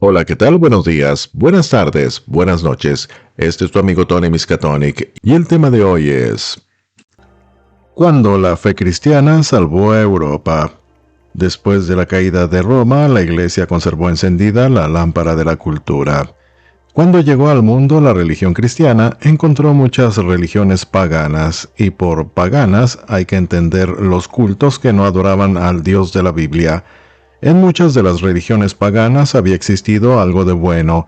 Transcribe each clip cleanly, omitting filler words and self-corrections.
Hola, ¿qué tal? Buenos días, buenas tardes, buenas noches. Este es tu amigo Tony Miskatonic y el tema de hoy es ¿cuándo la fe cristiana salvó a Europa? Después de la caída de Roma, la Iglesia conservó encendida la lámpara de la cultura. Cuando llegó al mundo la religión cristiana, encontró muchas religiones paganas, y por paganas hay que entender los cultos que no adoraban al Dios de la Biblia. En muchas de las religiones paganas había existido algo de bueno,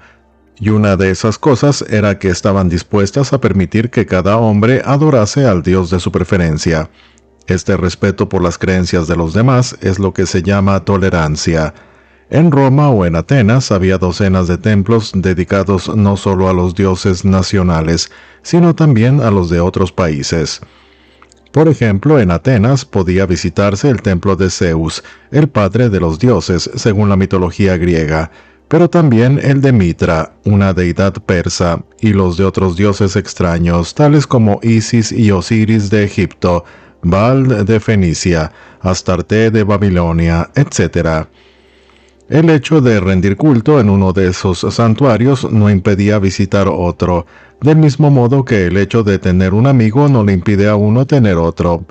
y una de esas cosas era que estaban dispuestas a permitir que cada hombre adorase al Dios de su preferencia. Este respeto por las creencias de los demás es lo que se llama tolerancia. En Roma o en Atenas había docenas de templos dedicados no solo a los dioses nacionales, sino también a los de otros países. Por ejemplo, en Atenas podía visitarse el templo de Zeus, el padre de los dioses, según la mitología griega, pero también el de Mitra, una deidad persa, y los de otros dioses extraños, tales como Isis y Osiris de Egipto, Baal de Fenicia, Astarte de Babilonia, etc. El hecho de rendir culto en uno de esos santuarios no impedía visitar otro, del mismo modo que el hecho de tener un amigo no le impide a uno tener otro.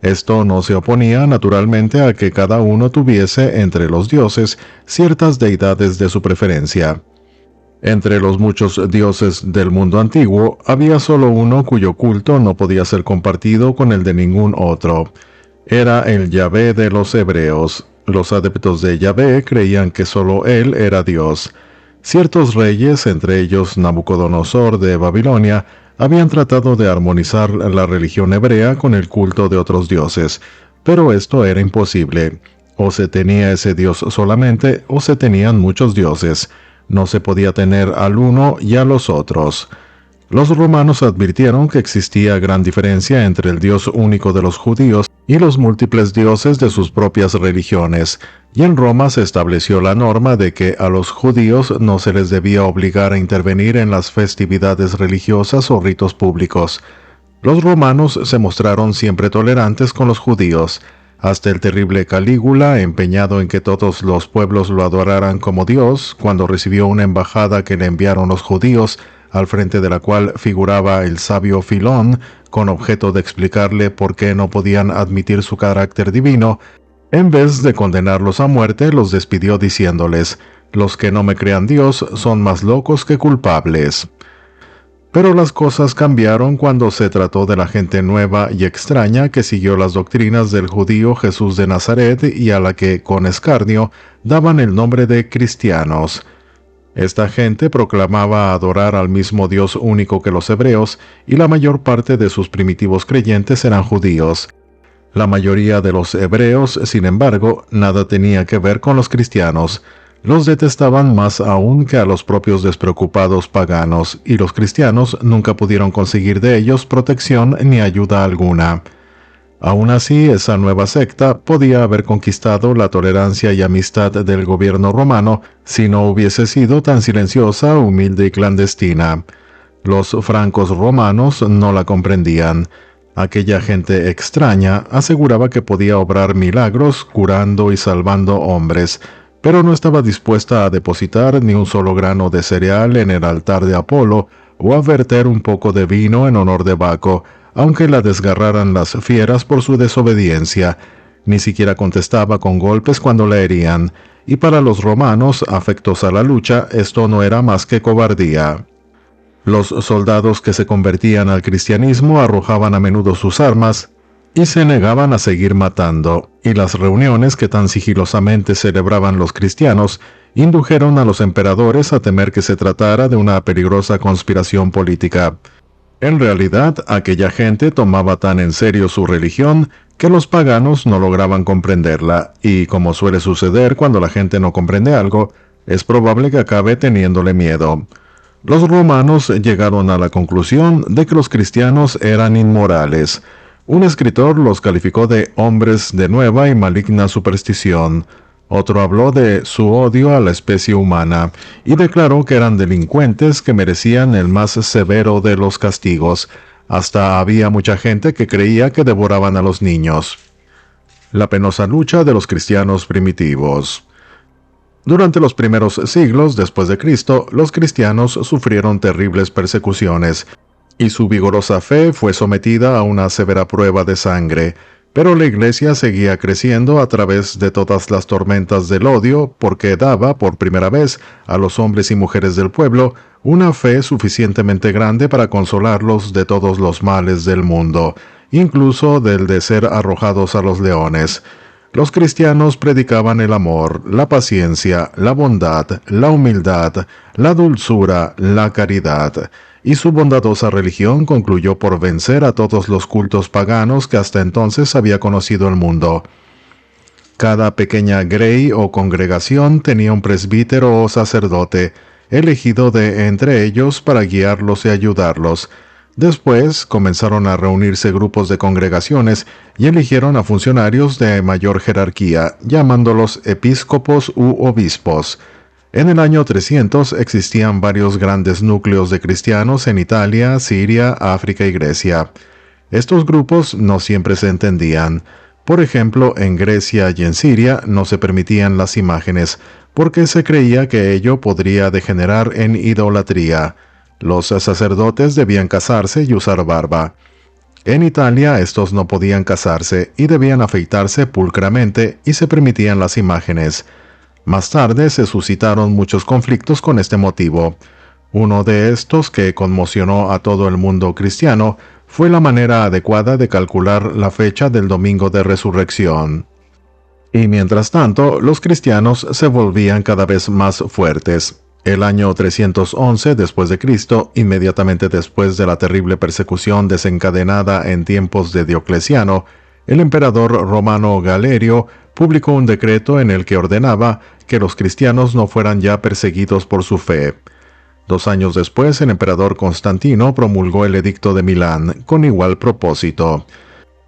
Esto no se oponía naturalmente a que cada uno tuviese entre los dioses ciertas deidades de su preferencia. Entre los muchos dioses del mundo antiguo, había solo uno cuyo culto no podía ser compartido con el de ningún otro. Era el Yahvé de los hebreos. Los adeptos de Yahvé creían que solo él era Dios. Ciertos reyes, entre ellos Nabucodonosor de Babilonia, habían tratado de armonizar la religión hebrea con el culto de otros dioses, pero esto era imposible. O se tenía ese dios solamente, o se tenían muchos dioses. No se podía tener al uno y a los otros. Los romanos advirtieron que existía gran diferencia entre el Dios único de los judíos y los múltiples dioses de sus propias religiones, y en Roma se estableció la norma de que a los judíos no se les debía obligar a intervenir en las festividades religiosas o ritos públicos. Los romanos se mostraron siempre tolerantes con los judíos, hasta el terrible Calígula, empeñado en que todos los pueblos lo adoraran como Dios, cuando recibió una embajada que le enviaron los judíos, al frente de la cual figuraba el sabio Filón, con objeto de explicarle por qué no podían admitir su carácter divino, en vez de condenarlos a muerte, los despidió diciéndoles: «Los que no me crean Dios son más locos que culpables». Pero las cosas cambiaron cuando se trató de la gente nueva y extraña que siguió las doctrinas del judío Jesús de Nazaret y a la que, con escarnio, daban el nombre de cristianos. Esta gente proclamaba adorar al mismo Dios único que los hebreos, y la mayor parte de sus primitivos creyentes eran judíos. La mayoría de los hebreos, sin embargo, nada tenía que ver con los cristianos. Los detestaban más aún que a los propios despreocupados paganos, y los cristianos nunca pudieron conseguir de ellos protección ni ayuda alguna. Aún así, esa nueva secta podía haber conquistado la tolerancia y amistad del gobierno romano si no hubiese sido tan silenciosa, humilde y clandestina. Los francos romanos no la comprendían. Aquella gente extraña aseguraba que podía obrar milagros curando y salvando hombres, pero no estaba dispuesta a depositar ni un solo grano de cereal en el altar de Apolo o a verter un poco de vino en honor de Baco, aunque la desgarraran las fieras por su desobediencia. Ni siquiera contestaba con golpes cuando la herían, y para los romanos, afectos a la lucha, esto no era más que cobardía. Los soldados que se convertían al cristianismo arrojaban a menudo sus armas y se negaban a seguir matando, y las reuniones que tan sigilosamente celebraban los cristianos indujeron a los emperadores a temer que se tratara de una peligrosa conspiración política. En realidad, aquella gente tomaba tan en serio su religión que los paganos no lograban comprenderla, y como suele suceder cuando la gente no comprende algo, es probable que acabe teniéndole miedo. Los romanos llegaron a la conclusión de que los cristianos eran inmorales. Un escritor los calificó de hombres de nueva y maligna superstición. Otro habló de su odio a la especie humana y declaró que eran delincuentes que merecían el más severo de los castigos. Hasta había mucha gente que creía que devoraban a los niños. La penosa lucha de los cristianos primitivos. Durante los primeros siglos después de Cristo, los cristianos sufrieron terribles persecuciones, y su vigorosa fe fue sometida a una severa prueba de sangre. Pero la Iglesia seguía creciendo a través de todas las tormentas del odio, porque daba, por primera vez, a los hombres y mujeres del pueblo una fe suficientemente grande para consolarlos de todos los males del mundo, incluso del de ser arrojados a los leones. Los cristianos predicaban el amor, la paciencia, la bondad, la humildad, la dulzura, la caridad, y su bondadosa religión concluyó por vencer a todos los cultos paganos que hasta entonces había conocido el mundo. Cada pequeña grey o congregación tenía un presbítero o sacerdote, elegido de entre ellos para guiarlos y ayudarlos. Después comenzaron a reunirse grupos de congregaciones y eligieron a funcionarios de mayor jerarquía, llamándolos episcopos u obispos. En el año 300 existían varios grandes núcleos de cristianos en Italia, Siria, África y Grecia. Estos grupos no siempre se entendían. Por ejemplo, en Grecia y en Siria no se permitían las imágenes, porque se creía que ello podría degenerar en idolatría. Los sacerdotes debían casarse y usar barba. En Italia estos no podían casarse y debían afeitarse pulcramente y se permitían las imágenes. Más tarde se suscitaron muchos conflictos con este motivo. Uno de estos, que conmocionó a todo el mundo cristiano, fue la manera adecuada de calcular la fecha del domingo de resurrección. Y mientras tanto, los cristianos se volvían cada vez más fuertes. El año 311 después de Cristo, inmediatamente después de la terrible persecución desencadenada en tiempos de Diocleciano, el emperador romano Galerio publicó un decreto en el que ordenaba que los cristianos no fueran ya perseguidos por su fe. 2 años después, el emperador Constantino promulgó el Edicto de Milán, con igual propósito.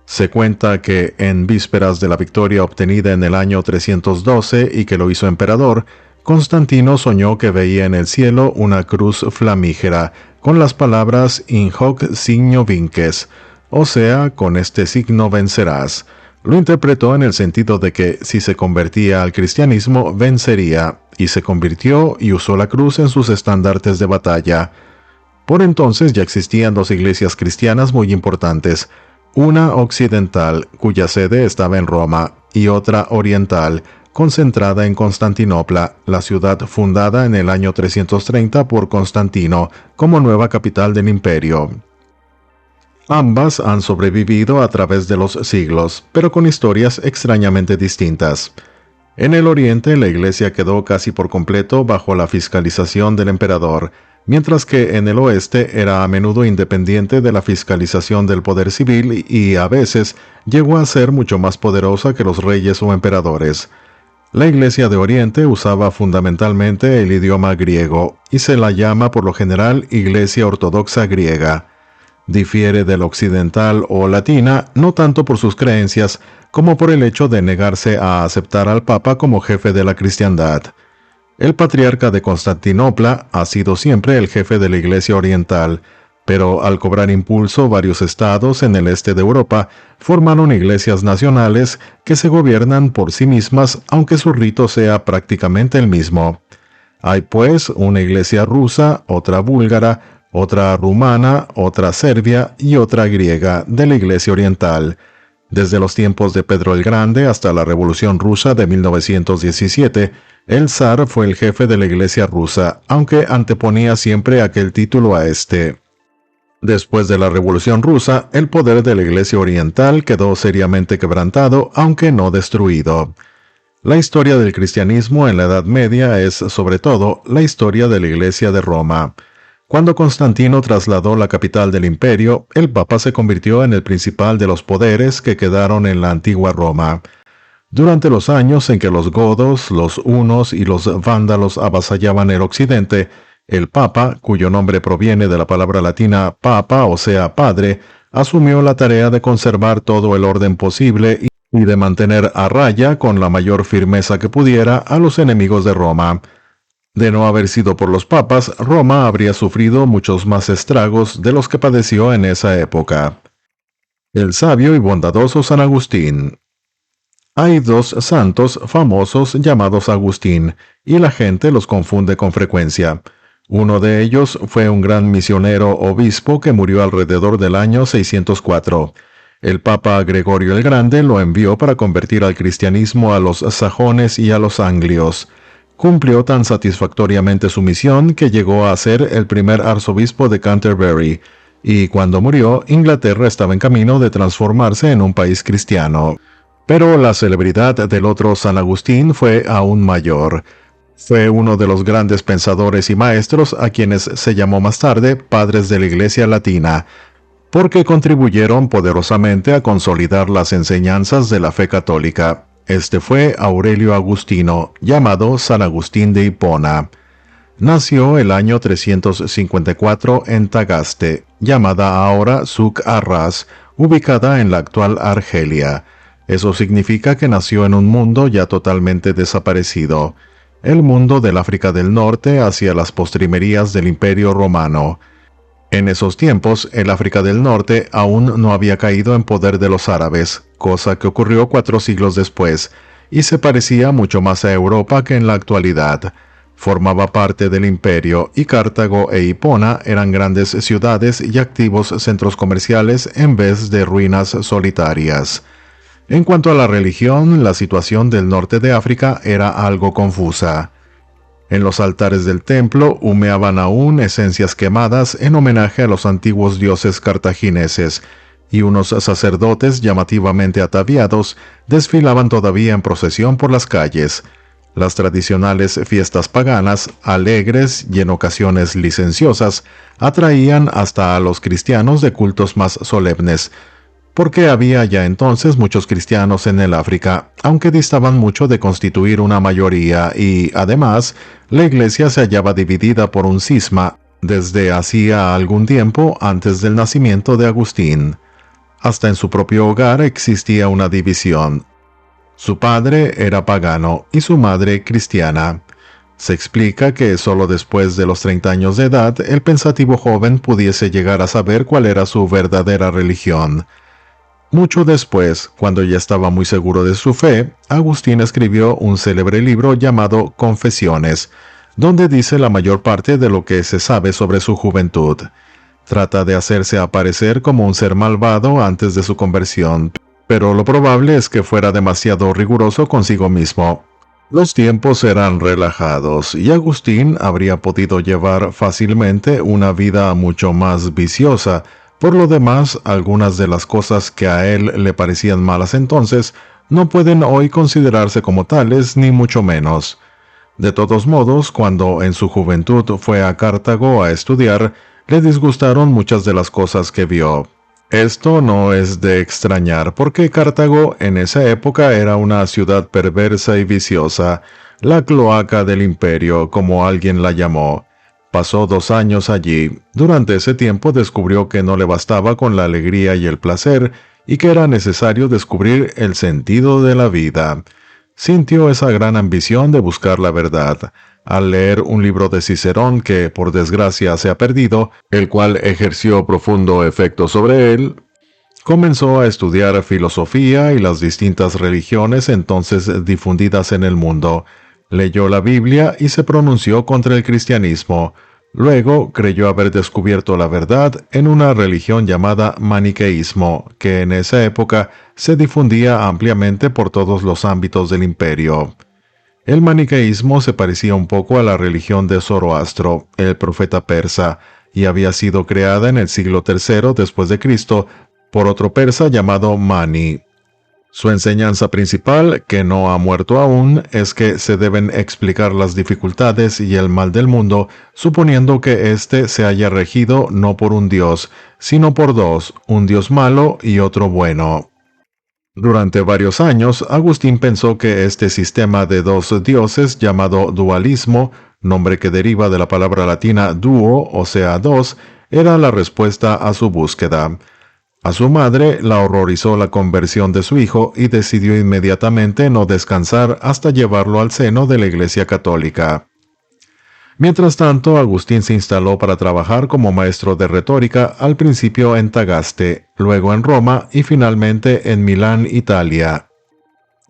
Se cuenta que, en vísperas de la victoria obtenida en el año 312 y que lo hizo emperador, Constantino soñó que veía en el cielo una cruz flamígera, con las palabras «In hoc signo vinces», o sea, con este signo vencerás. Lo interpretó en el sentido de que, si se convertía al cristianismo, vencería, y se convirtió y usó la cruz en sus estandartes de batalla. Por entonces ya existían 2 iglesias cristianas muy importantes, una occidental, cuya sede estaba en Roma, y otra oriental, concentrada en Constantinopla, la ciudad fundada en el año 330 por Constantino como nueva capital del imperio. Ambas han sobrevivido a través de los siglos, pero con historias extrañamente distintas. En el oriente, la iglesia quedó casi por completo bajo la fiscalización del emperador, mientras que en el oeste era a menudo independiente de la fiscalización del poder civil y a veces llegó a ser mucho más poderosa que los reyes o emperadores. La Iglesia de Oriente usaba fundamentalmente el idioma griego y se la llama por lo general Iglesia Ortodoxa Griega. Difiere del occidental o latina no tanto por sus creencias como por el hecho de negarse a aceptar al Papa como jefe de la cristiandad. El patriarca de Constantinopla ha sido siempre el jefe de la Iglesia Oriental, pero al cobrar impulso varios estados en el este de Europa formaron iglesias nacionales que se gobiernan por sí mismas aunque su rito sea prácticamente el mismo. Hay pues una iglesia rusa, otra búlgara, otra rumana, otra serbia y otra griega de la Iglesia Oriental. Desde los tiempos de Pedro el Grande hasta la Revolución Rusa de 1917, el zar fue el jefe de la Iglesia rusa, aunque anteponía siempre aquel título a este. Después de la Revolución Rusa, el poder de la Iglesia Oriental quedó seriamente quebrantado, aunque no destruido. La historia del cristianismo en la Edad Media es, sobre todo, la historia de la Iglesia de Roma. Cuando Constantino trasladó la capital del imperio, el Papa se convirtió en el principal de los poderes que quedaron en la antigua Roma. Durante los años en que los godos, los hunos y los vándalos avasallaban el occidente, el Papa, cuyo nombre proviene de la palabra latina papa, o sea, padre, asumió la tarea de conservar todo el orden posible y de mantener a raya con la mayor firmeza que pudiera a los enemigos de Roma. De no haber sido por los papas, Roma habría sufrido muchos más estragos de los que padeció en esa época. El sabio y bondadoso San Agustín. Hay dos santos famosos llamados Agustín, y la gente los confunde con frecuencia. Uno de ellos fue un gran misionero obispo que murió alrededor del año 604. El Papa Gregorio el Grande lo envió para convertir al cristianismo a los sajones y a los anglios. Cumplió tan satisfactoriamente su misión que llegó a ser el primer arzobispo de Canterbury, y cuando murió, Inglaterra estaba en camino de transformarse en un país cristiano. Pero la celebridad del otro San Agustín fue aún mayor. Fue uno de los grandes pensadores y maestros a quienes se llamó más tarde padres de la Iglesia Latina, porque contribuyeron poderosamente a consolidar las enseñanzas de la fe católica. Este fue Aurelio Agustino, llamado San Agustín de Hipona. Nació el año 354 en Tagaste, llamada ahora Suc-Arras, ubicada en la actual Argelia. Eso significa que nació en un mundo ya totalmente desaparecido, el mundo del África del Norte hacia las postrimerías del Imperio Romano. En esos tiempos, el África del Norte aún no había caído en poder de los árabes, cosa que ocurrió 4 siglos después, y se parecía mucho más a Europa que en la actualidad. Formaba parte del imperio, y Cartago e Hipona eran grandes ciudades y activos centros comerciales en vez de ruinas solitarias. En cuanto a la religión, la situación del norte de África era algo confusa. En los altares del templo humeaban aún esencias quemadas en homenaje a los antiguos dioses cartagineses, y unos sacerdotes llamativamente ataviados desfilaban todavía en procesión por las calles. Las tradicionales fiestas paganas, alegres y en ocasiones licenciosas, atraían hasta a los cristianos de cultos más solemnes, porque había ya entonces muchos cristianos en el África, aunque distaban mucho de constituir una mayoría, y, además, la iglesia se hallaba dividida por un cisma desde hacía algún tiempo antes del nacimiento de Agustín. Hasta en su propio hogar existía una división. Su padre era pagano y su madre cristiana. Se explica que solo después de los 30 años de edad el pensativo joven pudiese llegar a saber cuál era su verdadera religión. Mucho después, cuando ya estaba muy seguro de su fe, Agustín escribió un célebre libro llamado Confesiones, donde dice la mayor parte de lo que se sabe sobre su juventud. Trata de hacerse aparecer como un ser malvado antes de su conversión, pero lo probable es que fuera demasiado riguroso consigo mismo. Los tiempos eran relajados, y Agustín habría podido llevar fácilmente una vida mucho más viciosa. Por lo demás, algunas de las cosas que a él le parecían malas entonces no pueden hoy considerarse como tales, ni mucho menos. De todos modos, cuando en su juventud fue a Cartago a estudiar, le disgustaron muchas de las cosas que vio. Esto no es de extrañar, porque Cartago en esa época era una ciudad perversa y viciosa, la cloaca del imperio, como alguien la llamó. Pasó 2 años allí. Durante ese tiempo descubrió que no le bastaba con la alegría y el placer, y que era necesario descubrir el sentido de la vida. Sintió esa gran ambición de buscar la verdad. Al leer un libro de Cicerón que, por desgracia, se ha perdido, el cual ejerció profundo efecto sobre él, comenzó a estudiar filosofía y las distintas religiones entonces difundidas en el mundo. Leyó la Biblia y se pronunció contra el cristianismo. Luego creyó haber descubierto la verdad en una religión llamada maniqueísmo, que en esa época se difundía ampliamente por todos los ámbitos del imperio. El maniqueísmo se parecía un poco a la religión de Zoroastro, el profeta persa, y había sido creada en el siglo III después de Cristo por otro persa llamado Mani. Su enseñanza principal, que no ha muerto aún, es que se deben explicar las dificultades y el mal del mundo, suponiendo que éste se haya regido no por un dios, sino por 2, un dios malo y otro bueno. Durante varios años, Agustín pensó que este sistema de 2 dioses, llamado dualismo, nombre que deriva de la palabra latina duo, o sea 2, era la respuesta a su búsqueda. A su madre la horrorizó la conversión de su hijo y decidió inmediatamente no descansar hasta llevarlo al seno de la Iglesia Católica. Mientras tanto, Agustín se instaló para trabajar como maestro de retórica, al principio en Tagaste, luego en Roma y finalmente en Milán, Italia.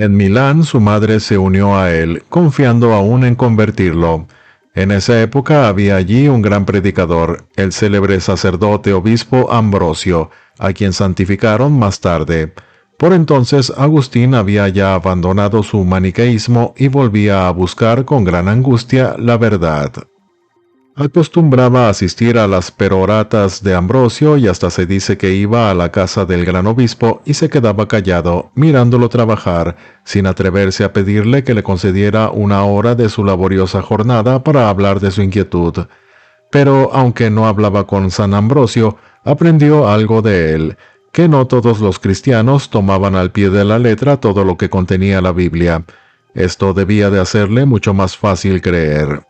En Milán su madre se unió a él, confiando aún en convertirlo. En esa época había allí un gran predicador, el célebre sacerdote obispo Ambrosio, a quien santificaron más tarde. Por entonces Agustín había ya abandonado su maniqueísmo y volvía a buscar con gran angustia la verdad. Acostumbraba a asistir a las peroratas de Ambrosio y hasta se dice que iba a la casa del gran obispo y se quedaba callado, mirándolo trabajar, sin atreverse a pedirle que le concediera una hora de su laboriosa jornada para hablar de su inquietud. Pero aunque no hablaba con San Ambrosio, aprendió algo de él, que no todos los cristianos tomaban al pie de la letra todo lo que contenía la Biblia. Esto debía de hacerle mucho más fácil creer.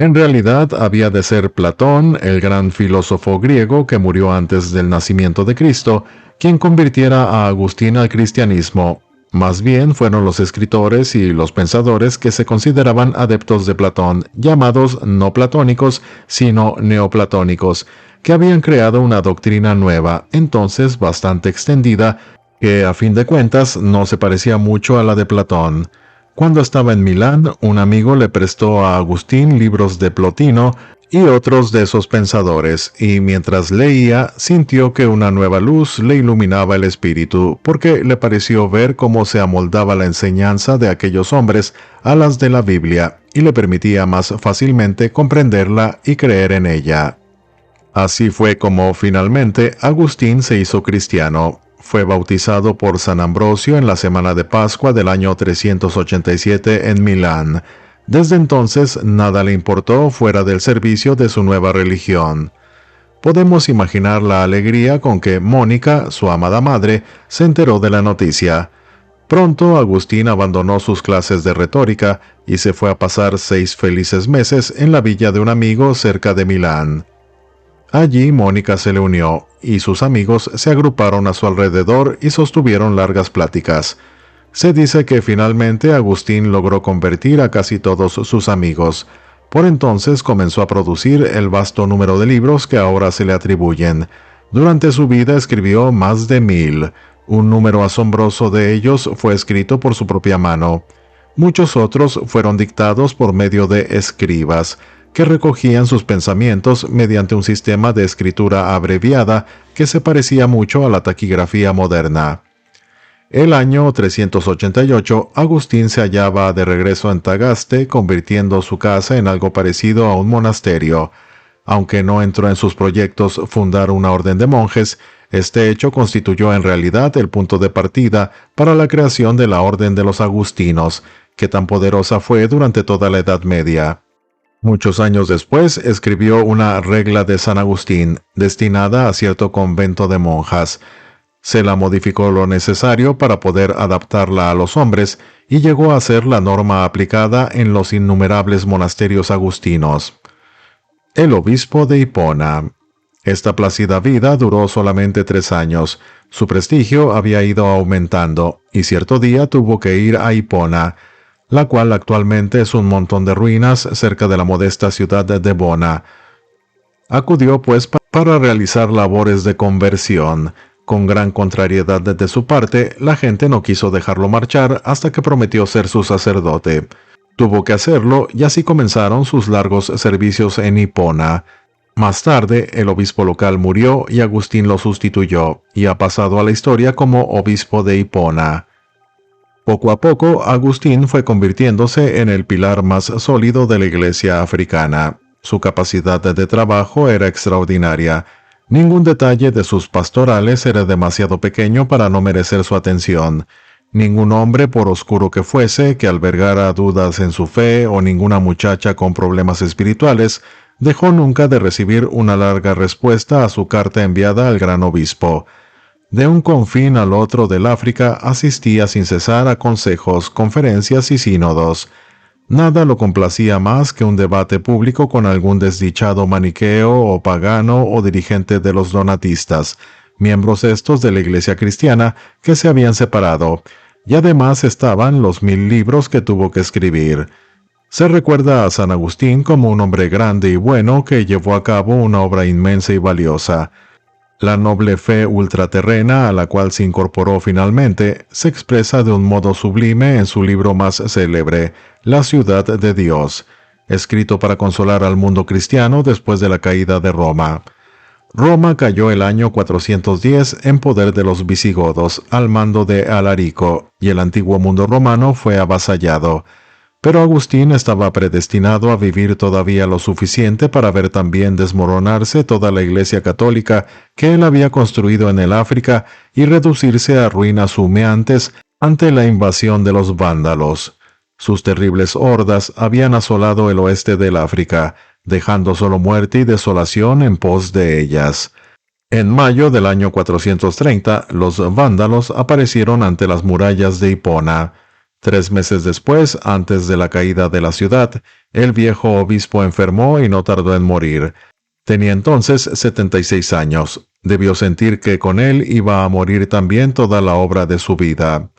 En realidad había de ser Platón, el gran filósofo griego que murió antes del nacimiento de Cristo, quien convirtiera a Agustín al cristianismo. Más bien fueron los escritores y los pensadores que se consideraban adeptos de Platón, llamados no platónicos, sino neoplatónicos, que habían creado una doctrina nueva, entonces bastante extendida, que a fin de cuentas no se parecía mucho a la de Platón. Cuando estaba en Milán, un amigo le prestó a Agustín libros de Plotino y otros de esos pensadores, y mientras leía, sintió que una nueva luz le iluminaba el espíritu, porque le pareció ver cómo se amoldaba la enseñanza de aquellos hombres a las de la Biblia, y le permitía más fácilmente comprenderla y creer en ella. Así fue como, finalmente, Agustín se hizo cristiano. Fue bautizado por San Ambrosio en la semana de Pascua del año 387 en Milán. Desde entonces nada le importó fuera del servicio de su nueva religión. Podemos imaginar la alegría con que Mónica, su amada madre, se enteró de la noticia. Pronto Agustín abandonó sus clases de retórica y se fue a pasar 6 felices meses en la villa de un amigo cerca de Milán. Allí Mónica se le unió, y sus amigos se agruparon a su alrededor y sostuvieron largas pláticas. Se dice que finalmente Agustín logró convertir a casi todos sus amigos. Por entonces comenzó a producir el vasto número de libros que ahora se le atribuyen. Durante su vida escribió más de 1000. Un número asombroso de ellos fue escrito por su propia mano. Muchos otros fueron dictados por medio de escribas, que recogían sus pensamientos mediante un sistema de escritura abreviada que se parecía mucho a la taquigrafía moderna. El año 388, Agustín se hallaba de regreso en Tagaste, convirtiendo su casa en algo parecido a un monasterio. Aunque no entró en sus proyectos fundar una orden de monjes, este hecho constituyó en realidad el punto de partida para la creación de la Orden de los Agustinos, que tan poderosa fue durante toda la Edad Media. Muchos años después escribió una regla de San Agustín, destinada a cierto convento de monjas. Se la modificó lo necesario para poder adaptarla a los hombres y llegó a ser la norma aplicada en los innumerables monasterios agustinos. El obispo de Hipona. Esta plácida vida duró solamente 3 años. Su prestigio había ido aumentando, y cierto día tuvo que ir a Hipona, la cual actualmente es un montón de ruinas cerca de la modesta ciudad de Bona. Acudió pues para realizar labores de conversión. Con gran contrariedad de su parte, la gente no quiso dejarlo marchar hasta que prometió ser su sacerdote. Tuvo que hacerlo y así comenzaron sus largos servicios en Hipona. Más tarde, el obispo local murió y Agustín lo sustituyó, y ha pasado a la historia como obispo de Hipona. Poco a poco, Agustín fue convirtiéndose en el pilar más sólido de la iglesia africana. Su capacidad de trabajo era extraordinaria. Ningún detalle de sus pastorales era demasiado pequeño para no merecer su atención. Ningún hombre, por oscuro que fuese, que albergara dudas en su fe, o ninguna muchacha con problemas espirituales, dejó nunca de recibir una larga respuesta a su carta enviada al gran obispo. De un confín al otro del África asistía sin cesar a consejos, conferencias y sínodos. Nada lo complacía más que un debate público con algún desdichado maniqueo o pagano o dirigente de los donatistas, miembros estos de la iglesia cristiana que se habían separado, y además estaban los 1000 libros que tuvo que escribir. Se recuerda a San Agustín como un hombre grande y bueno que llevó a cabo una obra inmensa y valiosa. La noble fe ultraterrena a la cual se incorporó finalmente se expresa de un modo sublime en su libro más célebre, La ciudad de Dios, escrito para consolar al mundo cristiano después de la caída de Roma. Roma cayó el año 410 en poder de los visigodos al mando de Alarico, y el antiguo mundo romano fue avasallado. Pero Agustín estaba predestinado a vivir todavía lo suficiente para ver también desmoronarse toda la Iglesia católica que él había construido en el África y reducirse a ruinas humeantes ante la invasión de los vándalos. Sus terribles hordas habían asolado el oeste del África, dejando solo muerte y desolación en pos de ellas. En mayo del año 430, los vándalos aparecieron ante las murallas de Hipona. 3 meses después, antes de la caída de la ciudad, el viejo obispo enfermó y no tardó en morir. Tenía entonces 76 años. Debió sentir que con él iba a morir también toda la obra de su vida.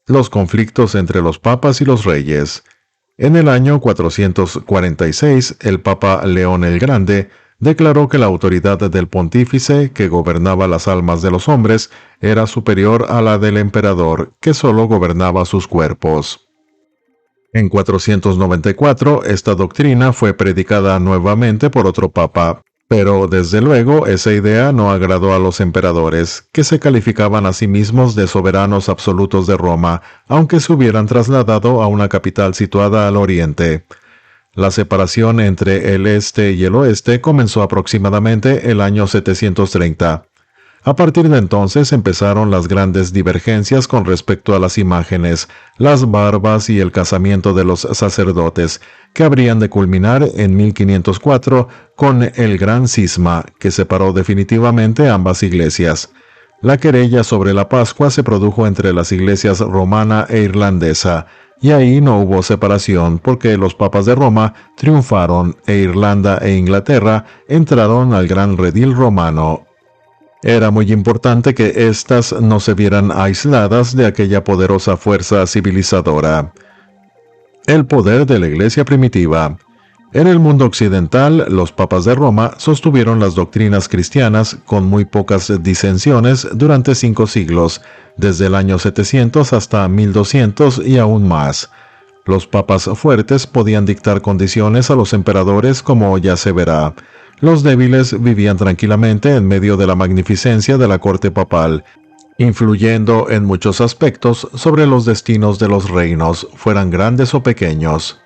Los conflictos entre los papas y los reyes. En el año 446, el Papa León el Grande declaró que la autoridad del pontífice, que gobernaba las almas de los hombres, era superior a la del emperador, que sólo gobernaba sus cuerpos. En 494, esta doctrina fue predicada nuevamente por otro papa, pero desde luego esa idea no agradó a los emperadores, que se calificaban a sí mismos de soberanos absolutos de Roma, aunque se hubieran trasladado a una capital situada al oriente. La separación entre el este y el oeste comenzó aproximadamente el año 730. A partir de entonces empezaron las grandes divergencias con respecto a las imágenes, las barbas y el casamiento de los sacerdotes, que habrían de culminar en 1504 con el Gran Cisma, que separó definitivamente ambas iglesias. La querella sobre la Pascua se produjo entre las iglesias romana e irlandesa, y ahí no hubo separación porque los papas de Roma triunfaron e Irlanda e Inglaterra entraron al gran redil romano. Era muy importante que éstas no se vieran aisladas de aquella poderosa fuerza civilizadora. El poder de la Iglesia primitiva. En el mundo occidental, los papas de Roma sostuvieron las doctrinas cristianas con muy pocas disensiones durante 5 siglos, desde el año 700 hasta 1200 y aún más. Los papas fuertes podían dictar condiciones a los emperadores, como ya se verá. Los débiles vivían tranquilamente en medio de la magnificencia de la corte papal, influyendo en muchos aspectos sobre los destinos de los reinos, fueran grandes o pequeños.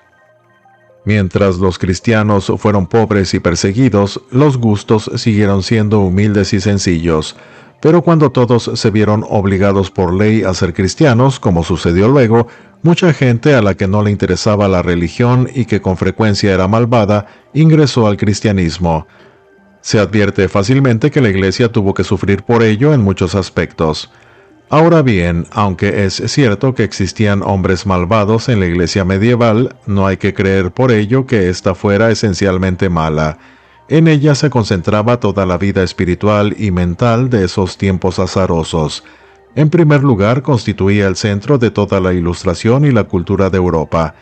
Mientras los cristianos fueron pobres y perseguidos, los gustos siguieron siendo humildes y sencillos. Pero cuando todos se vieron obligados por ley a ser cristianos, como sucedió luego, mucha gente a la que no le interesaba la religión y que con frecuencia era malvada, ingresó al cristianismo. Se advierte fácilmente que la Iglesia tuvo que sufrir por ello en muchos aspectos. Ahora bien, aunque es cierto que existían hombres malvados en la Iglesia medieval, no hay que creer por ello que ésta fuera esencialmente mala. En ella se concentraba toda la vida espiritual y mental de esos tiempos azarosos. En primer lugar, constituía el centro de toda la ilustración y la cultura de Europa.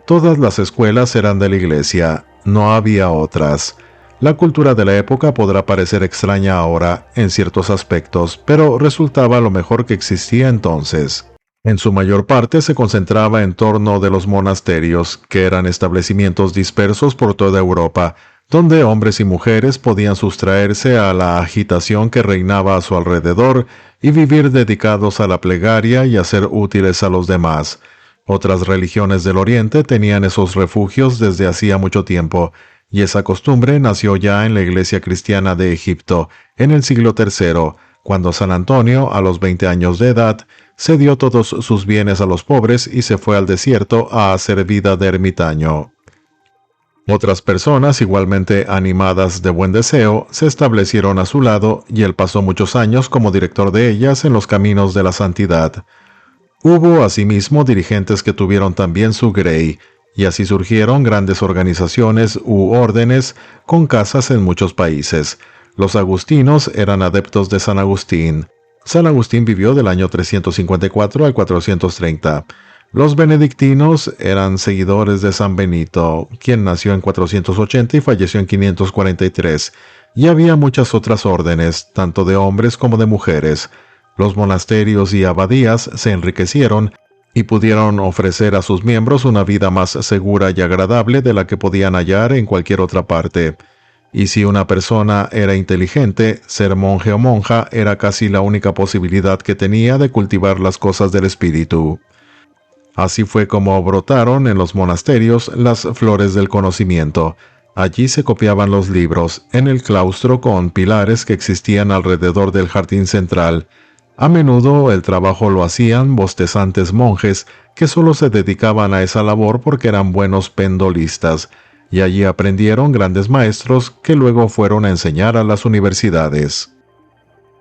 Todas las escuelas eran de la Iglesia, no había otras. La cultura de la época podrá parecer extraña ahora, en ciertos aspectos, pero resultaba lo mejor que existía entonces. En su mayor parte se concentraba en torno de los monasterios, que eran establecimientos dispersos por toda Europa, donde hombres y mujeres podían sustraerse a la agitación que reinaba a su alrededor y vivir dedicados a la plegaria y a ser útiles a los demás. Otras religiones del Oriente tenían esos refugios desde hacía mucho tiempo, y esa costumbre nació ya en la Iglesia cristiana de Egipto, en el siglo III, cuando San Antonio, a los 20 años de edad, cedió todos sus bienes a los pobres y se fue al desierto a hacer vida de ermitaño. Otras personas, igualmente animadas de buen deseo, se establecieron a su lado y él pasó muchos años como director de ellas en los caminos de la santidad. Hubo asimismo dirigentes que tuvieron también su grey, y así surgieron grandes organizaciones u órdenes con casas en muchos países. Los agustinos eran adeptos de San Agustín. San Agustín vivió del año 354 al 430. Los benedictinos eran seguidores de San Benito, quien nació en 480 y falleció en 543, Y había muchas otras órdenes, tanto de hombres como de mujeres. Los monasterios y abadías se enriquecieron y pudieron ofrecer a sus miembros una vida más segura y agradable de la que podían hallar en cualquier otra parte. Y si una persona era inteligente, ser monje o monja era casi la única posibilidad que tenía de cultivar las cosas del espíritu. Así fue como brotaron en los monasterios las flores del conocimiento. Allí se copiaban los libros, en el claustro con pilares que existían alrededor del jardín central. A menudo el trabajo lo hacían bostezantes monjes que solo se dedicaban a esa labor porque eran buenos pendolistas, y allí aprendieron grandes maestros que luego fueron a enseñar a las universidades.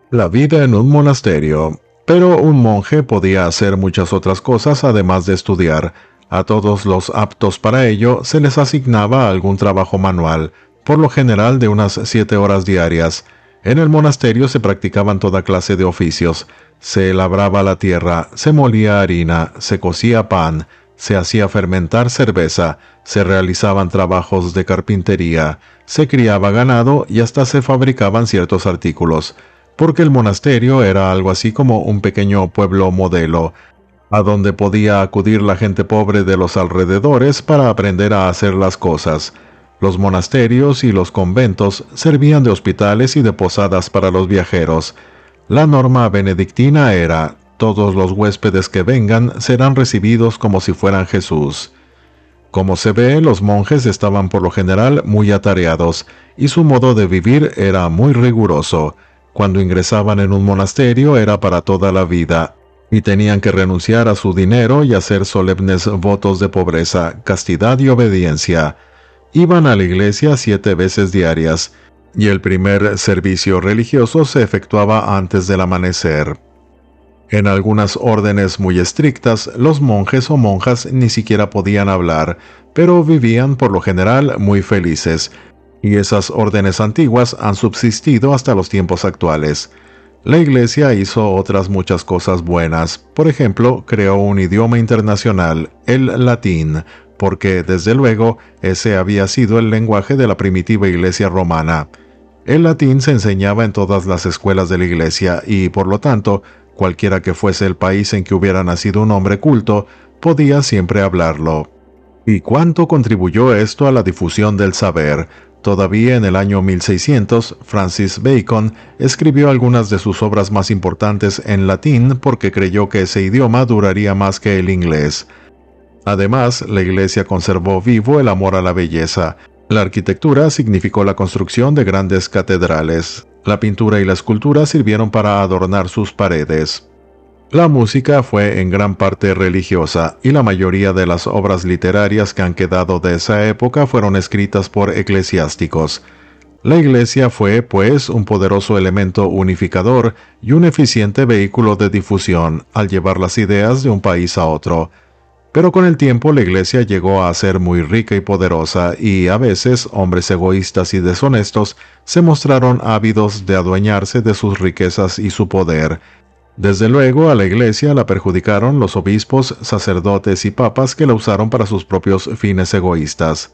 La vida en un monasterio. Pero un monje podía hacer muchas otras cosas además de estudiar. A todos los aptos para ello se les asignaba algún trabajo manual, por lo general de unas 7 horas diarias. En el monasterio se practicaban toda clase de oficios. Se labraba la tierra, se molía harina, se cocía pan, se hacía fermentar cerveza, se realizaban trabajos de carpintería, se criaba ganado y hasta se fabricaban ciertos artículos, porque el monasterio era algo así como un pequeño pueblo modelo, a donde podía acudir la gente pobre de los alrededores para aprender a hacer las cosas. Los monasterios y los conventos servían de hospitales y de posadas para los viajeros. La norma benedictina era: todos los huéspedes que vengan serán recibidos como si fueran Jesús. Como se ve, los monjes estaban por lo general muy atareados, y su modo de vivir era muy riguroso. Cuando ingresaban en un monasterio era para toda la vida, y tenían que renunciar a su dinero y hacer solemnes votos de pobreza, castidad y obediencia. Iban a la iglesia 7 veces diarias, y el primer servicio religioso se efectuaba antes del amanecer. En algunas órdenes muy estrictas, los monjes o monjas ni siquiera podían hablar, pero vivían por lo general muy felices, y esas órdenes antiguas han subsistido hasta los tiempos actuales. La Iglesia hizo otras muchas cosas buenas. Por ejemplo, creó un idioma internacional, el latín, porque, desde luego, ese había sido el lenguaje de la primitiva Iglesia romana. El latín se enseñaba en todas las escuelas de la Iglesia y, por lo tanto, cualquiera que fuese el país en que hubiera nacido un hombre culto, podía siempre hablarlo. ¿Y cuánto contribuyó esto a la difusión del saber? Todavía en el año 1600, Francis Bacon escribió algunas de sus obras más importantes en latín porque creyó que ese idioma duraría más que el inglés. Además, la Iglesia conservó vivo el amor a la belleza. La arquitectura significó la construcción de grandes catedrales. La pintura y la escultura sirvieron para adornar sus paredes. La música fue en gran parte religiosa, y la mayoría de las obras literarias que han quedado de esa época fueron escritas por eclesiásticos. La Iglesia fue, pues, un poderoso elemento unificador y un eficiente vehículo de difusión al llevar las ideas de un país a otro. Pero con el tiempo la Iglesia llegó a ser muy rica y poderosa, y a veces hombres egoístas y deshonestos se mostraron ávidos de adueñarse de sus riquezas y su poder. Desde luego a la Iglesia la perjudicaron los obispos, sacerdotes y papas que la usaron para sus propios fines egoístas.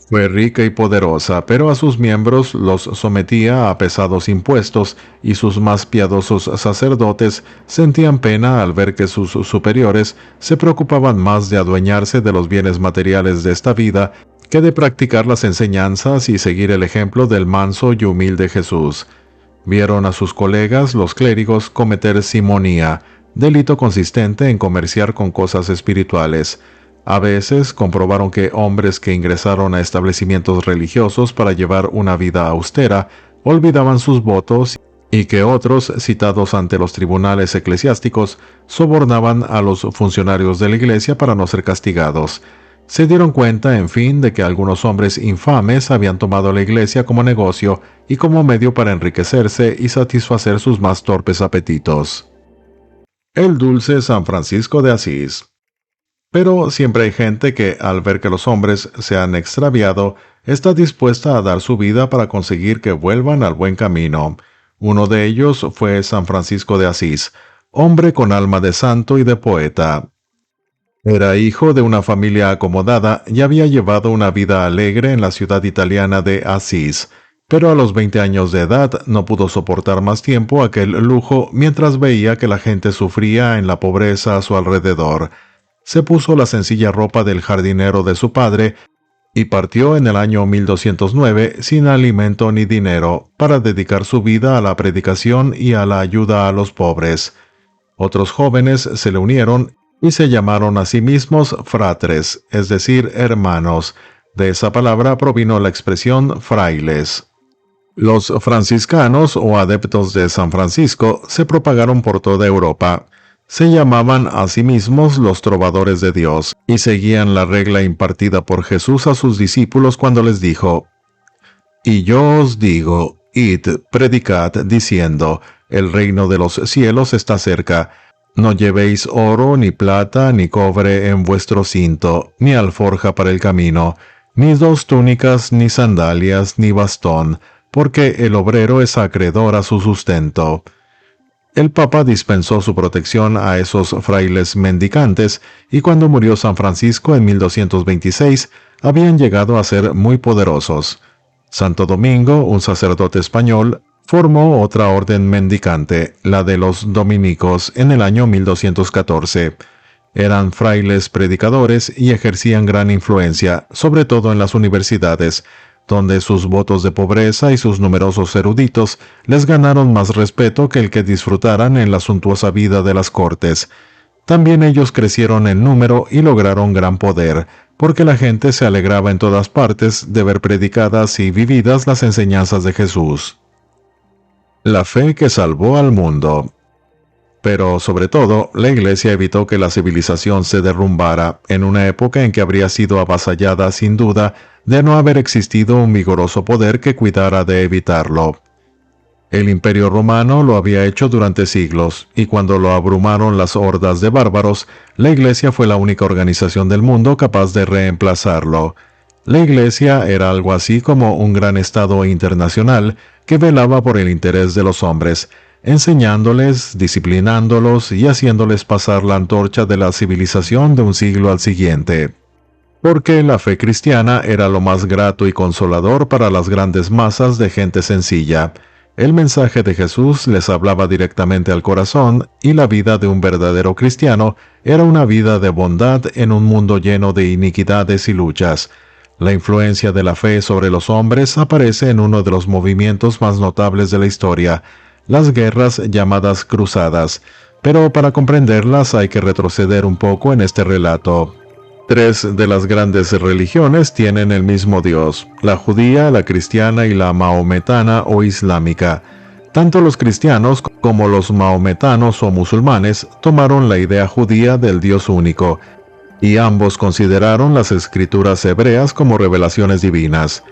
Fue rica y poderosa, pero a sus miembros los sometía a pesados impuestos, y sus más piadosos sacerdotes sentían pena al ver que sus superiores se preocupaban más de adueñarse de los bienes materiales de esta vida que de practicar las enseñanzas y seguir el ejemplo del manso y humilde Jesús. Vieron a sus colegas, los clérigos, cometer simonía, delito consistente en comerciar con cosas espirituales. A veces comprobaron que hombres que ingresaron a establecimientos religiosos para llevar una vida austera olvidaban sus votos, y que otros, citados ante los tribunales eclesiásticos, sobornaban a los funcionarios de la Iglesia para no ser castigados. Se dieron cuenta, en fin, de que algunos hombres infames habían tomado la Iglesia como negocio y como medio para enriquecerse y satisfacer sus más torpes apetitos. El dulce San Francisco de Asís. Pero siempre hay gente que, al ver que los hombres se han extraviado, está dispuesta a dar su vida para conseguir que vuelvan al buen camino. Uno de ellos fue San Francisco de Asís, hombre con alma de santo y de poeta. Era hijo de una familia acomodada y había llevado una vida alegre en la ciudad italiana de Asís, pero a los 20 años de edad no pudo soportar más tiempo aquel lujo mientras veía que la gente sufría en la pobreza a su alrededor. Se puso la sencilla ropa del jardinero de su padre y partió en el año 1209 sin alimento ni dinero para dedicar su vida a la predicación y a la ayuda a los pobres. Otros jóvenes se le unieron y se llamaron a sí mismos fratres, es decir, hermanos. De esa palabra provino la expresión frailes. Los franciscanos o adeptos de San Francisco se propagaron por toda Europa. Se llamaban a sí mismos los trovadores de Dios y seguían la regla impartida por Jesús a sus discípulos cuando les dijo: «Y yo os digo, id, predicad, diciendo, el reino de los cielos está cerca. No llevéis oro, ni plata, ni cobre en vuestro cinto, ni alforja para el camino, ni 2 túnicas, ni sandalias, ni bastón, porque el obrero es acreedor a su sustento». El Papa dispensó su protección a esos frailes mendicantes, y cuando murió San Francisco en 1226, habían llegado a ser muy poderosos. Santo Domingo, un sacerdote español, formó otra orden mendicante, la de los dominicos, en el año 1214. Eran frailes predicadores y ejercían gran influencia, sobre todo en las universidades, donde sus votos de pobreza y sus numerosos eruditos les ganaron más respeto que el que disfrutaran en la suntuosa vida de las cortes. También ellos crecieron en número y lograron gran poder, porque la gente se alegraba en todas partes de ver predicadas y vividas las enseñanzas de Jesús. La fe que salvó al mundo. Pero, sobre todo, la Iglesia evitó que la civilización se derrumbara en una época en que habría sido avasallada sin duda de no haber existido un vigoroso poder que cuidara de evitarlo. El Imperio Romano lo había hecho durante siglos, y cuando lo abrumaron las hordas de bárbaros, la Iglesia fue la única organización del mundo capaz de reemplazarlo. La Iglesia era algo así como un gran Estado internacional que velaba por el interés de los hombres, enseñándoles, disciplinándolos y haciéndoles pasar la antorcha de la civilización de un siglo al siguiente. Porque la fe cristiana era lo más grato y consolador para las grandes masas de gente sencilla. El mensaje de Jesús les hablaba directamente al corazón, y la vida de un verdadero cristiano era una vida de bondad en un mundo lleno de iniquidades y luchas. La influencia de la fe sobre los hombres aparece en uno de los movimientos más notables de la historia, las guerras llamadas cruzadas, pero para comprenderlas hay que retroceder un poco en este relato. 3 de las grandes religiones tienen el mismo Dios: la judía, la cristiana y la mahometana o islámica. Tanto los cristianos como los mahometanos o musulmanes tomaron la idea judía del Dios único, y ambos consideraron las escrituras hebreas como revelaciones divinas.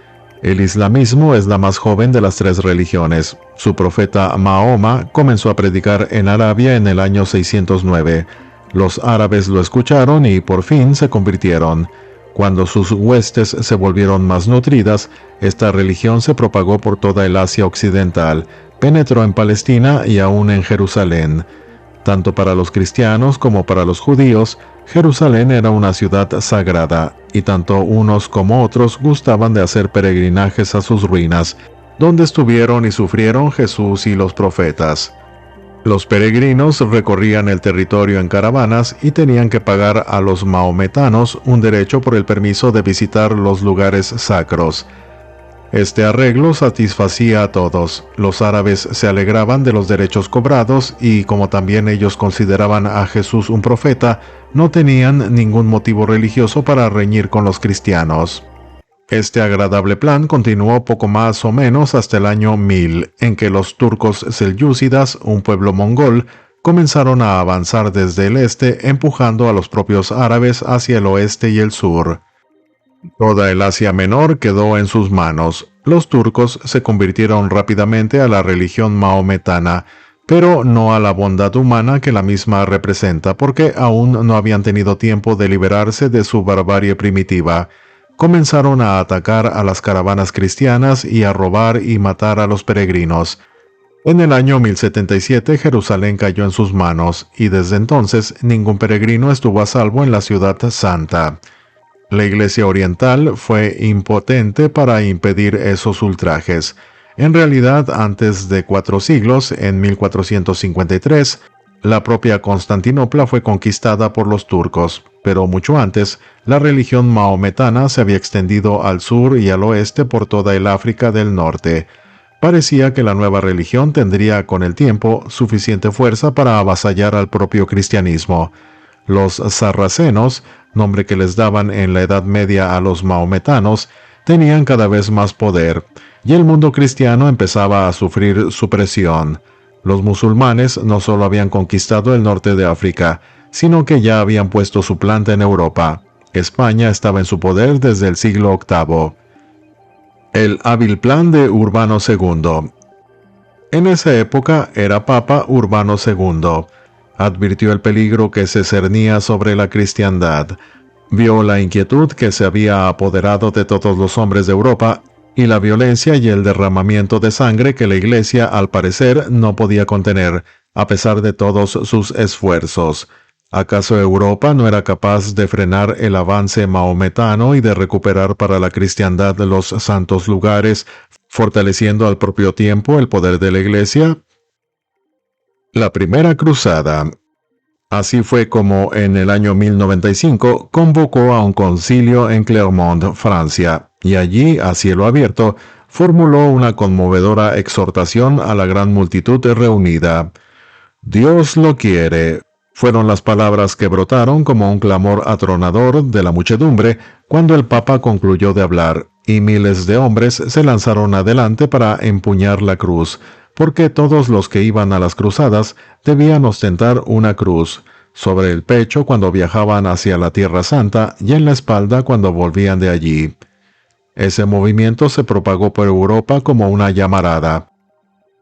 El islamismo es la más joven de las 3 religiones. Su profeta Mahoma comenzó a predicar en Arabia en el año 609. Los árabes lo escucharon y por fin se convirtieron. Cuando sus huestes se volvieron más nutridas, esta religión se propagó por toda el Asia occidental, penetró en Palestina y aún en Jerusalén. Tanto para los cristianos como para los judíos, Jerusalén era una ciudad sagrada, y tanto unos como otros gustaban de hacer peregrinajes a sus ruinas, donde estuvieron y sufrieron Jesús y los profetas. Los peregrinos recorrían el territorio en caravanas y tenían que pagar a los mahometanos un derecho por el permiso de visitar los lugares sacros. Este arreglo satisfacía a todos. Los árabes se alegraban de los derechos cobrados y, como también ellos consideraban a Jesús un profeta, no tenían ningún motivo religioso para reñir con los cristianos. Este agradable plan continuó poco más o menos hasta el año 1000, en que los turcos selyúcidas, un pueblo mongol, comenzaron a avanzar desde el este, empujando a los propios árabes hacia el oeste y el sur. Toda el Asia Menor quedó en sus manos. Los turcos se convirtieron rápidamente a la religión mahometana, pero no a la bondad humana que la misma representa, porque aún no habían tenido tiempo de liberarse de su barbarie primitiva. Comenzaron a atacar a las caravanas cristianas y a robar y matar a los peregrinos. En el año 1077 Jerusalén cayó en sus manos, y desde entonces ningún peregrino estuvo a salvo en la ciudad santa. La Iglesia Oriental fue impotente para impedir esos ultrajes. En realidad, antes de 4 siglos, en 1453, la propia Constantinopla fue conquistada por los turcos, pero mucho antes, la religión maometana se había extendido al sur y al oeste por toda el África del Norte. Parecía que la nueva religión tendría con el tiempo suficiente fuerza para avasallar al propio cristianismo. Los sarracenos, nombre que les daban en la Edad Media a los maometanos, tenían cada vez más poder, y el mundo cristiano empezaba a sufrir supresión. Los musulmanes no solo habían conquistado el norte de África, sino que ya habían puesto su planta en Europa. España estaba en su poder desde el siglo VIII. El hábil plan de Urbano II. En esa época era Papa Urbano II. Advirtió el peligro que se cernía sobre la cristiandad. Vio la inquietud que se había apoderado de todos los hombres de Europa y la violencia y el derramamiento de sangre que la Iglesia, al parecer, no podía contener, a pesar de todos sus esfuerzos. ¿Acaso Europa no era capaz de frenar el avance maometano y de recuperar para la cristiandad los santos lugares, fortaleciendo al propio tiempo el poder de la Iglesia? La Primera Cruzada. Así fue como en el año 1095 convocó a un concilio en Clermont, Francia, y allí, a cielo abierto, formuló una conmovedora exhortación a la gran multitud reunida. «Dios lo quiere», fueron las palabras que brotaron como un clamor atronador de la muchedumbre cuando el Papa concluyó de hablar, y miles de hombres se lanzaron adelante para empuñar la cruz, porque todos los que iban a las cruzadas debían ostentar una cruz, sobre el pecho cuando viajaban hacia la Tierra Santa y en la espalda cuando volvían de allí. Ese movimiento se propagó por Europa como una llamarada.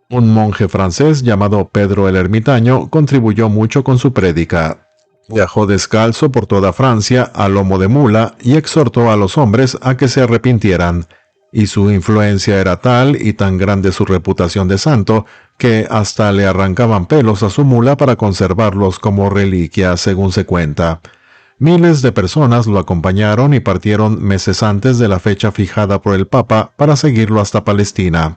Un monje francés llamado Pedro el Ermitaño contribuyó mucho con su prédica. Viajó descalzo por toda Francia a lomo de mula y exhortó a los hombres a que se arrepintieran, y su influencia era tal y tan grande su reputación de santo que hasta le arrancaban pelos a su mula para conservarlos como reliquia, según se cuenta. Miles de personas lo acompañaron y partieron meses antes de la fecha fijada por el Papa para seguirlo hasta Palestina.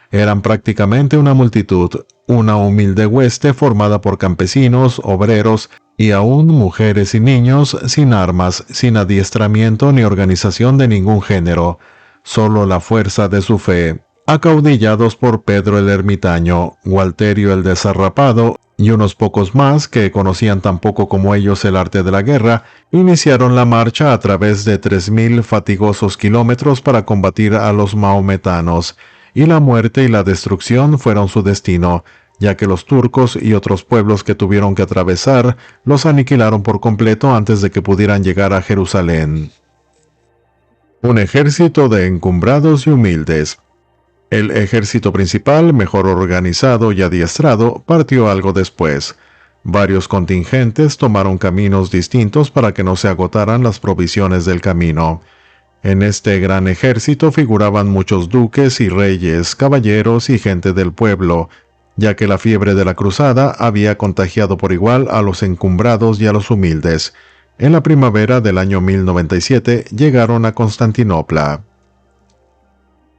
Eran prácticamente una multitud, una humilde hueste formada por campesinos, obreros y aún mujeres y niños sin armas, sin adiestramiento ni organización de ningún género, solo la fuerza de su fe, acaudillados por Pedro el Ermitaño, Gualterio el Desarrapado y unos pocos más que conocían tan poco como ellos el arte de la guerra, iniciaron la marcha a través de 3000 fatigosos kilómetros para combatir a los maometanos, y la muerte y la destrucción fueron su destino, ya que los turcos y otros pueblos que tuvieron que atravesar los aniquilaron por completo antes de que pudieran llegar a Jerusalén. Un ejército de encumbrados y humildes. El ejército principal, mejor organizado y adiestrado, partió algo después. Varios contingentes tomaron caminos distintos para que no se agotaran las provisiones del camino. En este gran ejército figuraban muchos duques y reyes, caballeros y gente del pueblo, ya que la fiebre de la cruzada había contagiado por igual a los encumbrados y a los humildes. En la primavera del año 1097 llegaron a Constantinopla.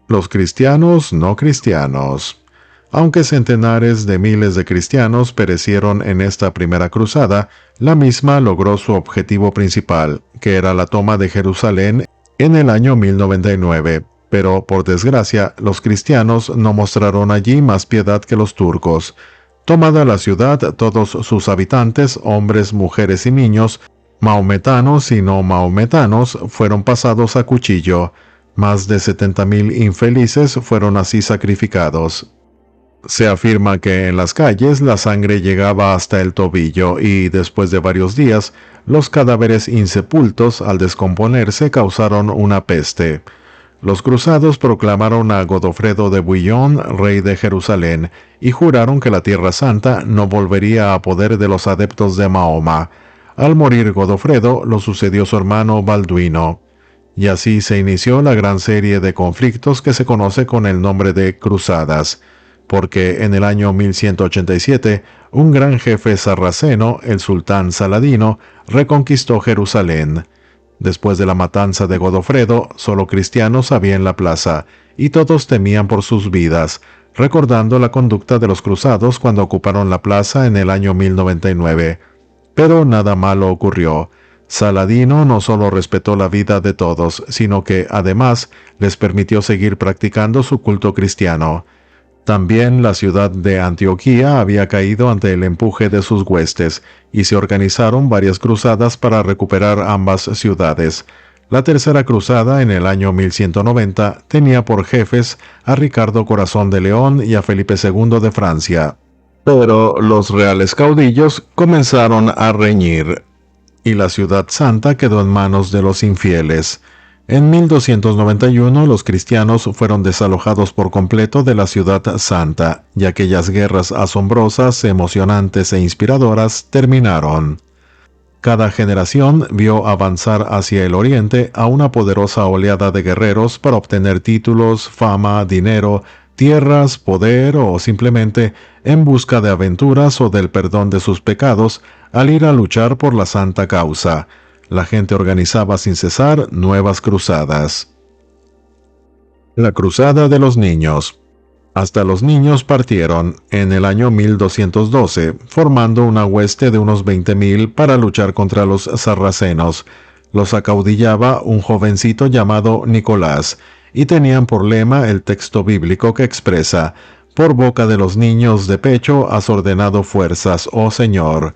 Los cristianos no cristianos. Aunque centenares de miles de cristianos perecieron en esta primera cruzada, la misma logró su objetivo principal, que era la toma de Jerusalén en el año 1099, pero por desgracia los cristianos no mostraron allí más piedad que los turcos. Tomada la ciudad, todos sus habitantes, hombres, mujeres y niños, maometanos y no maometanos, fueron pasados a cuchillo. Más de 70.000 infelices fueron así sacrificados. Se afirma que en las calles la sangre llegaba hasta el tobillo y, después de varios días, los cadáveres insepultos al descomponerse causaron una peste. Los cruzados proclamaron a Godofredo de Bouillon rey de Jerusalén y juraron que la Tierra Santa no volvería a poder de los adeptos de Mahoma. Al morir Godofredo, lo sucedió su hermano Balduino. Y así se inició la gran serie de conflictos que se conoce con el nombre de Cruzadas, porque en el año 1187 un gran jefe sarraceno, el sultán Saladino, reconquistó Jerusalén. Después de la matanza de Godofredo, solo cristianos había en la plaza, y todos temían por sus vidas, recordando la conducta de los cruzados cuando ocuparon la plaza en el año 1099. Pero nada malo ocurrió. Saladino no solo respetó la vida de todos, sino que, además, les permitió seguir practicando su culto cristiano. También la ciudad de Antioquía había caído ante el empuje de sus huestes, y se organizaron varias cruzadas para recuperar ambas ciudades. La tercera cruzada, en el año 1190, tenía por jefes a Ricardo Corazón de León y a Felipe II de Francia. Pero los reales caudillos comenzaron a reñir, y la ciudad santa quedó en manos de los infieles. En 1291 los cristianos fueron desalojados por completo de la ciudad santa, y aquellas guerras asombrosas, emocionantes e inspiradoras terminaron. Cada generación vio avanzar hacia el oriente a una poderosa oleada de guerreros para obtener títulos, fama, dinero, tierras, poder o simplemente en busca de aventuras o del perdón de sus pecados al ir a luchar por la santa causa. La gente organizaba sin cesar nuevas cruzadas. La Cruzada de los Niños. Hasta los niños partieron en el año 1212, formando una hueste de unos 20,000 para luchar contra los sarracenos. Los acaudillaba un jovencito llamado Nicolás, y tenían por lema el texto bíblico que expresa: «Por boca de los niños de pecho has ordenado fuerzas, oh Señor».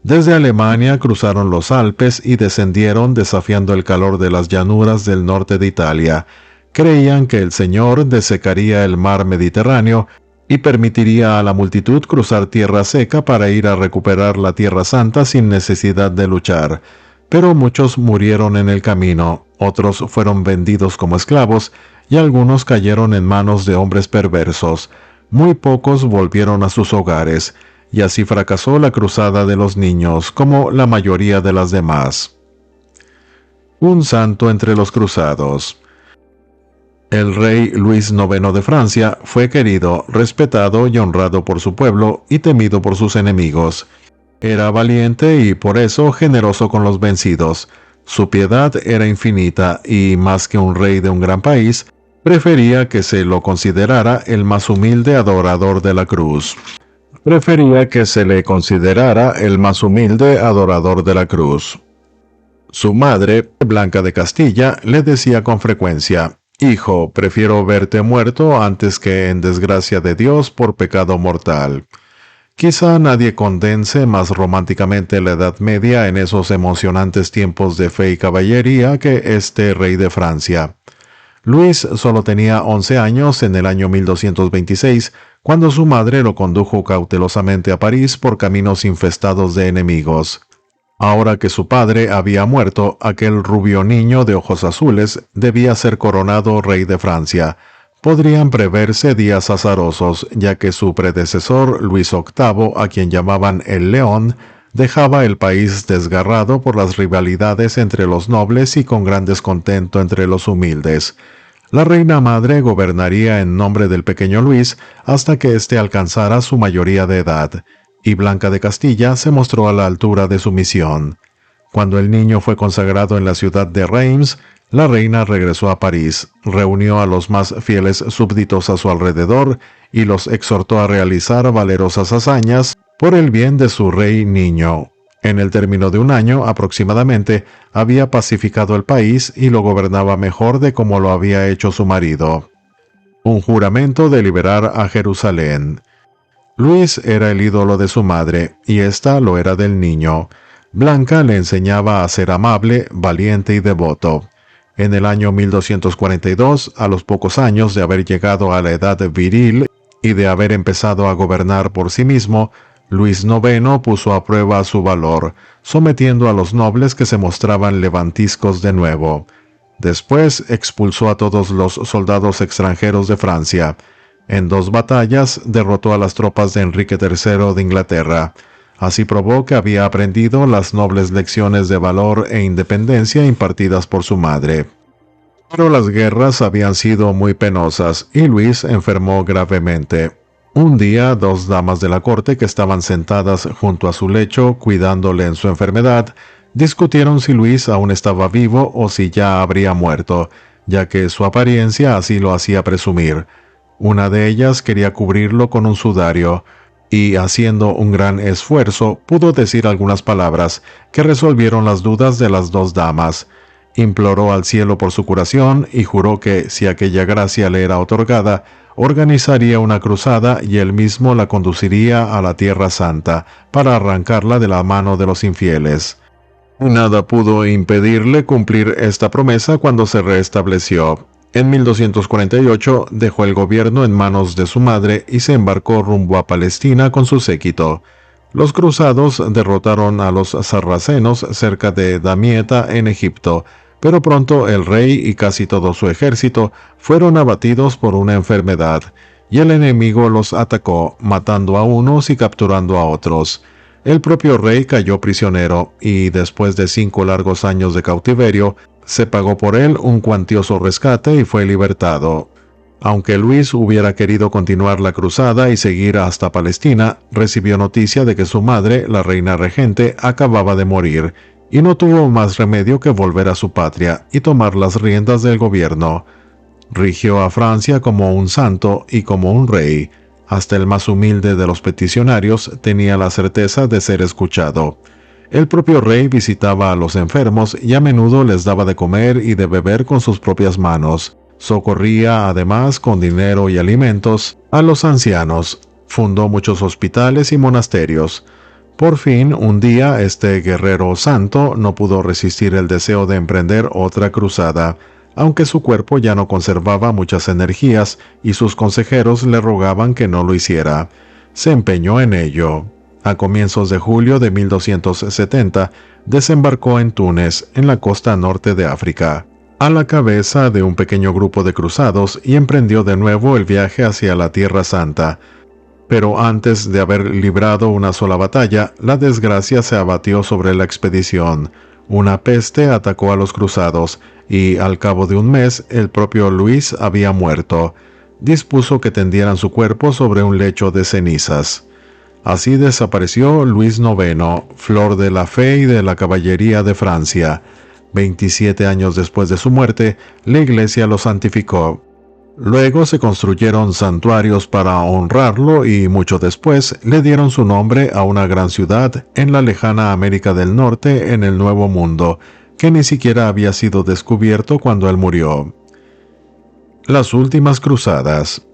Desde Alemania cruzaron los Alpes y descendieron desafiando el calor de las llanuras del norte de Italia. Creían que el Señor desecaría el mar Mediterráneo y permitiría a la multitud cruzar tierra seca para ir a recuperar la Tierra Santa sin necesidad de luchar. Pero muchos murieron en el camino, otros fueron vendidos como esclavos y algunos cayeron en manos de hombres perversos. Muy pocos volvieron a sus hogares, y así fracasó la Cruzada de los Niños, como la mayoría de las demás. Un santo entre los cruzados. El rey Luis IX de Francia fue querido, respetado y honrado por su pueblo y temido por sus enemigos. Era valiente y por eso generoso con los vencidos. Su piedad era infinita y, más que un rey de un gran país, prefería que se lo considerara el más humilde adorador de la cruz. Su madre, Blanca de Castilla, le decía con frecuencia: «Hijo, prefiero verte muerto antes que en desgracia de Dios por pecado mortal». Quizá nadie condense más románticamente la Edad Media en esos emocionantes tiempos de fe y caballería que este rey de Francia. Luis solo tenía 11 años en el año 1226, cuando su madre lo condujo cautelosamente a París por caminos infestados de enemigos. Ahora que su padre había muerto, aquel rubio niño de ojos azules debía ser coronado rey de Francia. Podrían preverse días azarosos, ya que su predecesor, Luis VIII, a quien llamaban el León, dejaba el país desgarrado por las rivalidades entre los nobles y con gran descontento entre los humildes. La reina madre gobernaría en nombre del pequeño Luis hasta que éste alcanzara su mayoría de edad, y Blanca de Castilla se mostró a la altura de su misión. Cuando el niño fue consagrado en la ciudad de Reims, la reina regresó a París, reunió a los más fieles súbditos a su alrededor y los exhortó a realizar valerosas hazañas por el bien de su rey niño. En el término de un año aproximadamente, había pacificado el país y lo gobernaba mejor de como lo había hecho su marido. Un juramento de liberar a Jerusalén. Luis era el ídolo de su madre, y ésta lo era del niño. Blanca le enseñaba a ser amable, valiente y devoto. En el año 1242, a los pocos años de haber llegado a la edad viril y de haber empezado a gobernar por sí mismo, Luis IX puso a prueba su valor, sometiendo a los nobles que se mostraban levantiscos de nuevo. Después expulsó a todos los soldados extranjeros de Francia. En 2 batallas derrotó a las tropas de Enrique III de Inglaterra. Así probó que había aprendido las nobles lecciones de valor e independencia impartidas por su madre. Pero las guerras habían sido muy penosas y Luis enfermó gravemente. Un día, 2 damas de la corte que estaban sentadas junto a su lecho cuidándole en su enfermedad, discutieron si Luis aún estaba vivo o si ya habría muerto, ya que su apariencia así lo hacía presumir. Una de ellas quería cubrirlo con un sudario, y haciendo un gran esfuerzo pudo decir algunas palabras que resolvieron las dudas de las dos damas. Imploró al cielo por su curación y juró que, si aquella gracia le era otorgada, organizaría una cruzada y él mismo la conduciría a la Tierra Santa para arrancarla de la mano de los infieles. Nada pudo impedirle cumplir esta promesa cuando se restableció. En 1248 dejó el gobierno en manos de su madre y se embarcó rumbo a Palestina con su séquito. Los cruzados derrotaron a los sarracenos cerca de Damieta en Egipto, pero pronto el rey y casi todo su ejército fueron abatidos por una enfermedad, y el enemigo los atacó, matando a unos y capturando a otros. El propio rey cayó prisionero, y después de 5 largos años de cautiverio, se pagó por él un cuantioso rescate y fue libertado. Aunque Luis hubiera querido continuar la cruzada y seguir hasta Palestina, recibió noticia de que su madre, la reina regente, acababa de morir, y no tuvo más remedio que volver a su patria y tomar las riendas del gobierno. Rigió a Francia como un santo y como un rey. Hasta el más humilde de los peticionarios tenía la certeza de ser escuchado. El propio rey visitaba a los enfermos y a menudo les daba de comer y de beber con sus propias manos. Socorría además con dinero y alimentos a los ancianos. Fundó muchos hospitales y monasterios. Por fin, un día, este guerrero santo no pudo resistir el deseo de emprender otra cruzada, aunque su cuerpo ya no conservaba muchas energías y sus consejeros le rogaban que no lo hiciera. Se empeñó en ello. A comienzos de julio de 1270, desembarcó en Túnez, en la costa norte de África, a la cabeza de un pequeño grupo de cruzados y emprendió de nuevo el viaje hacia la Tierra Santa. Pero antes de haber librado una sola batalla, la desgracia se abatió sobre la expedición. Una peste atacó a los cruzados, y al cabo de un mes el propio Luis había muerto. Dispuso que tendieran su cuerpo sobre un lecho de cenizas. Así desapareció Luis IX, flor de la fe y de la caballería de Francia. 27 años después de su muerte, la Iglesia lo santificó. Luego se construyeron santuarios para honrarlo y mucho después le dieron su nombre a una gran ciudad en la lejana América del Norte en el Nuevo Mundo, que ni siquiera había sido descubierto cuando él murió. Las últimas cruzadas.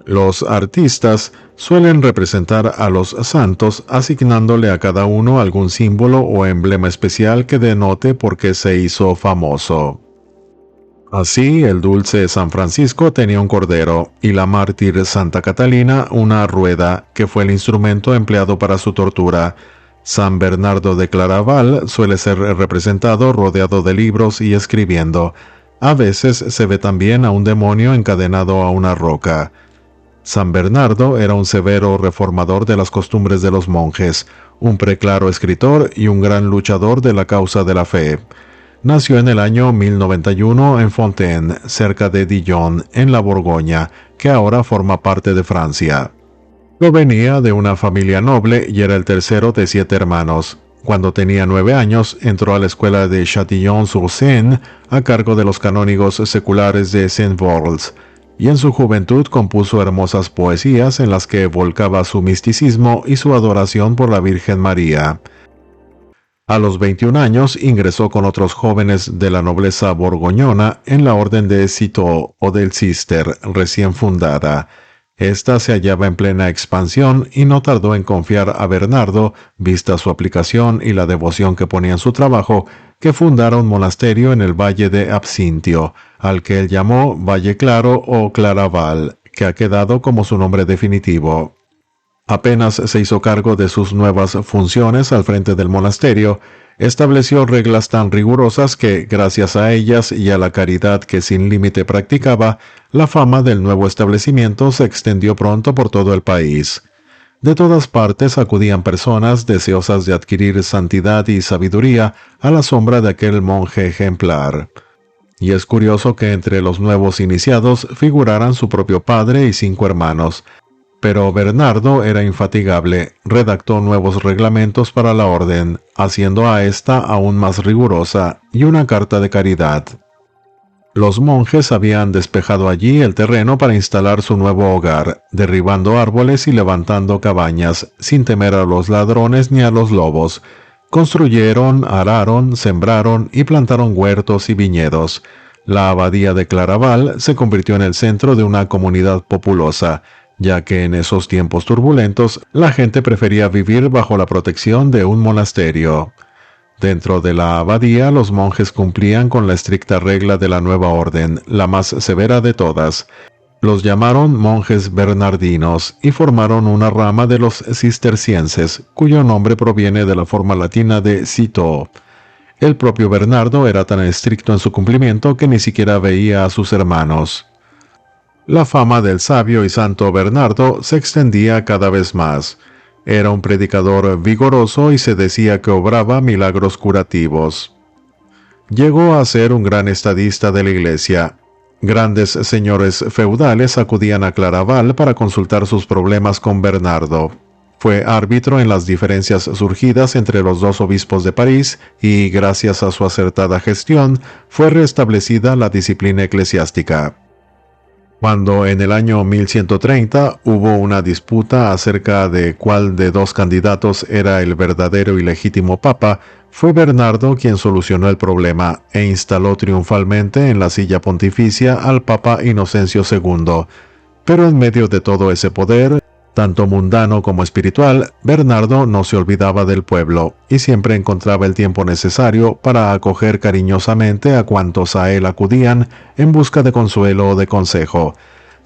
Los artistas suelen representar a los santos asignándole a cada uno algún símbolo o emblema especial que denote por qué se hizo famoso. Así, el dulce San Francisco tenía un cordero, y la mártir Santa Catalina una rueda, que fue el instrumento empleado para su tortura. San Bernardo de Claraval suele ser representado rodeado de libros y escribiendo. A veces se ve también a un demonio encadenado a una roca. San Bernardo era un severo reformador de las costumbres de los monjes, un preclaro escritor y un gran luchador de la causa de la fe. Nació en el año 1091 en Fontaine, cerca de Dijon, en la Borgoña, que ahora forma parte de Francia. Provenía de una familia noble y era el tercero de 7 hermanos. Cuando tenía 9 años, entró a la escuela de Châtillon-sur-Seine a cargo de los canónigos seculares de Saint-Worls, y en su juventud compuso hermosas poesías en las que volcaba su misticismo y su adoración por la Virgen María. A los 21 años ingresó con otros jóvenes de la nobleza borgoñona en la orden de Citeaux o del Cister, recién fundada. Esta se hallaba en plena expansión y no tardó en confiar a Bernardo, vista su aplicación y la devoción que ponía en su trabajo, que fundara un monasterio en el valle de Absintio, al que él llamó Valle Claro o Claraval, que ha quedado como su nombre definitivo. Apenas se hizo cargo de sus nuevas funciones al frente del monasterio, estableció reglas tan rigurosas que, gracias a ellas y a la caridad que sin límite practicaba, la fama del nuevo establecimiento se extendió pronto por todo el país. De todas partes acudían personas deseosas de adquirir santidad y sabiduría a la sombra de aquel monje ejemplar. Y es curioso que entre los nuevos iniciados figuraran su propio padre y 5 hermanos. Pero Bernardo era infatigable, redactó nuevos reglamentos para la orden, haciendo a ésta aún más rigurosa, y una carta de caridad. Los monjes habían despejado allí el terreno para instalar su nuevo hogar, derribando árboles y levantando cabañas, sin temer a los ladrones ni a los lobos. Construyeron, araron, sembraron y plantaron huertos y viñedos. La abadía de Claraval se convirtió en el centro de una comunidad populosa, ya que en esos tiempos turbulentos la gente prefería vivir bajo la protección de un monasterio. Dentro de la abadía, los monjes cumplían con la estricta regla de la nueva orden, la más severa de todas. Los llamaron monjes bernardinos y formaron una rama de los cistercienses, cuyo nombre proviene de la forma latina de cito. El propio Bernardo era tan estricto en su cumplimiento que ni siquiera veía a sus hermanos. La fama del sabio y santo Bernardo se extendía cada vez más. Era un predicador vigoroso y se decía que obraba milagros curativos. Llegó a ser un gran estadista de la iglesia. Grandes señores feudales acudían a Claraval para consultar sus problemas con Bernardo. Fue árbitro en las diferencias surgidas entre los dos obispos de París y, gracias a su acertada gestión, fue restablecida la disciplina eclesiástica. Cuando en el año 1130 hubo una disputa acerca de cuál de dos candidatos era el verdadero y legítimo papa, fue Bernardo quien solucionó el problema e instaló triunfalmente en la silla pontificia al Papa Inocencio II. Pero en medio de todo ese poder, tanto mundano como espiritual, Bernardo no se olvidaba del pueblo y siempre encontraba el tiempo necesario para acoger cariñosamente a cuantos a él acudían en busca de consuelo o de consejo.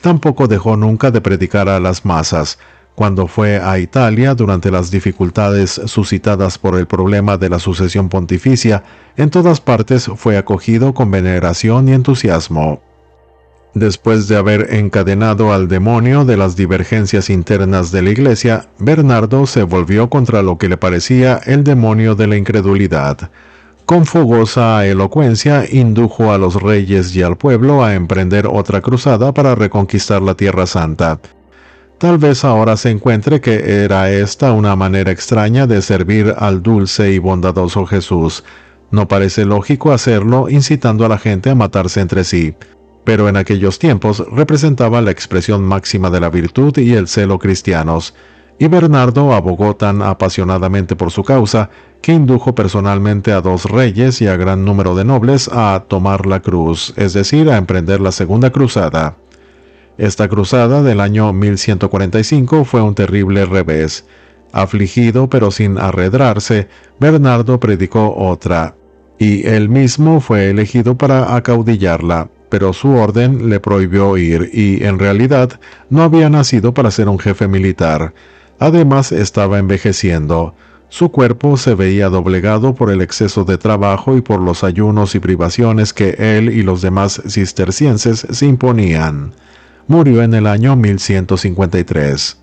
Tampoco dejó nunca de predicar a las masas. Cuando fue a Italia durante las dificultades suscitadas por el problema de la sucesión pontificia, en todas partes fue acogido con veneración y entusiasmo. Después de haber encadenado al demonio de las divergencias internas de la Iglesia, Bernardo se volvió contra lo que le parecía el demonio de la incredulidad. Con fogosa elocuencia indujo a los reyes y al pueblo a emprender otra cruzada para reconquistar la Tierra Santa. Tal vez ahora se encuentre que era esta una manera extraña de servir al dulce y bondadoso Jesús. No parece lógico hacerlo incitando a la gente a matarse entre sí. Pero en aquellos tiempos representaba la expresión máxima de la virtud y el celo cristianos, y Bernardo abogó tan apasionadamente por su causa que indujo personalmente a 2 reyes y a gran número de nobles a tomar la cruz, es decir, a emprender la segunda cruzada. Esta cruzada del año 1145 fue un terrible revés. Afligido pero sin arredrarse, Bernardo predicó otra, y él mismo fue elegido para acaudillarla. Pero su orden le prohibió ir y, en realidad, no había nacido para ser un jefe militar. Además, estaba envejeciendo. Su cuerpo se veía doblegado por el exceso de trabajo y por los ayunos y privaciones que él y los demás cistercienses se imponían. Murió en el año 1153.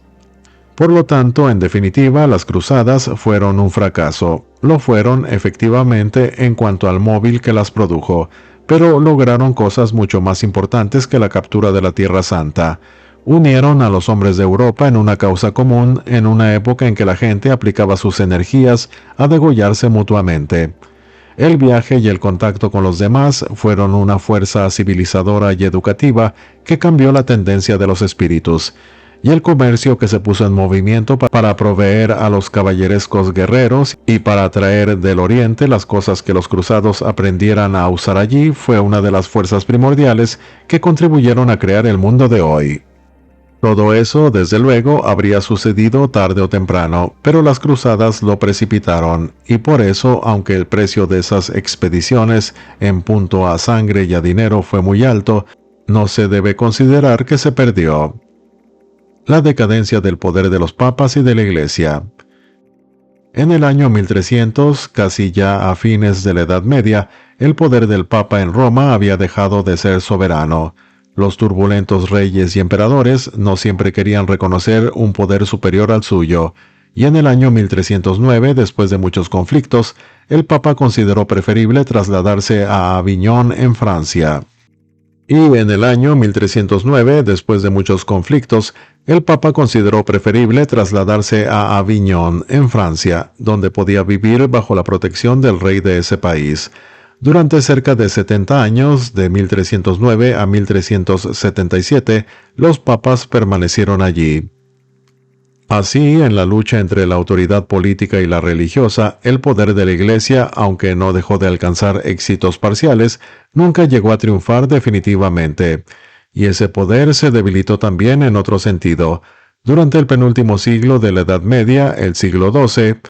Por lo tanto, en definitiva, las cruzadas fueron un fracaso. Lo fueron, efectivamente, en cuanto al móvil que las produjo, pero lograron cosas mucho más importantes que la captura de la Tierra Santa. Unieron a los hombres de Europa en una causa común en una época en que la gente aplicaba sus energías a degollarse mutuamente. El viaje y el contacto con los demás fueron una fuerza civilizadora y educativa que cambió la tendencia de los espíritus, y el comercio que se puso en movimiento para proveer a los caballerescos guerreros y para traer del oriente las cosas que los cruzados aprendieran a usar allí fue una de las fuerzas primordiales que contribuyeron a crear el mundo de hoy. Todo eso, desde luego, habría sucedido tarde o temprano, pero las cruzadas lo precipitaron, y por eso, aunque el precio de esas expediciones en punto a sangre y a dinero fue muy alto, no se debe considerar que se perdió. La decadencia del poder de los papas y de la Iglesia. En el año 1300, casi ya a fines de la Edad Media, el poder del Papa en Roma había dejado de ser soberano. Los turbulentos reyes y emperadores no siempre querían reconocer un poder superior al suyo, y en el año 1309, después de muchos conflictos, el Papa consideró preferible trasladarse a Aviñón en Francia. Y en el año 1309, después de muchos conflictos, el Papa consideró preferible trasladarse a Aviñón, en Francia, donde podía vivir bajo la protección del rey de ese país. Durante cerca de 70 años, de 1309 a 1377, los papas permanecieron allí. Así, en la lucha entre la autoridad política y la religiosa, el poder de la Iglesia, aunque no dejó de alcanzar éxitos parciales, nunca llegó a triunfar definitivamente. Y ese poder se debilitó también en otro sentido. Durante el penúltimo siglo de la Edad Media, el siglo XII,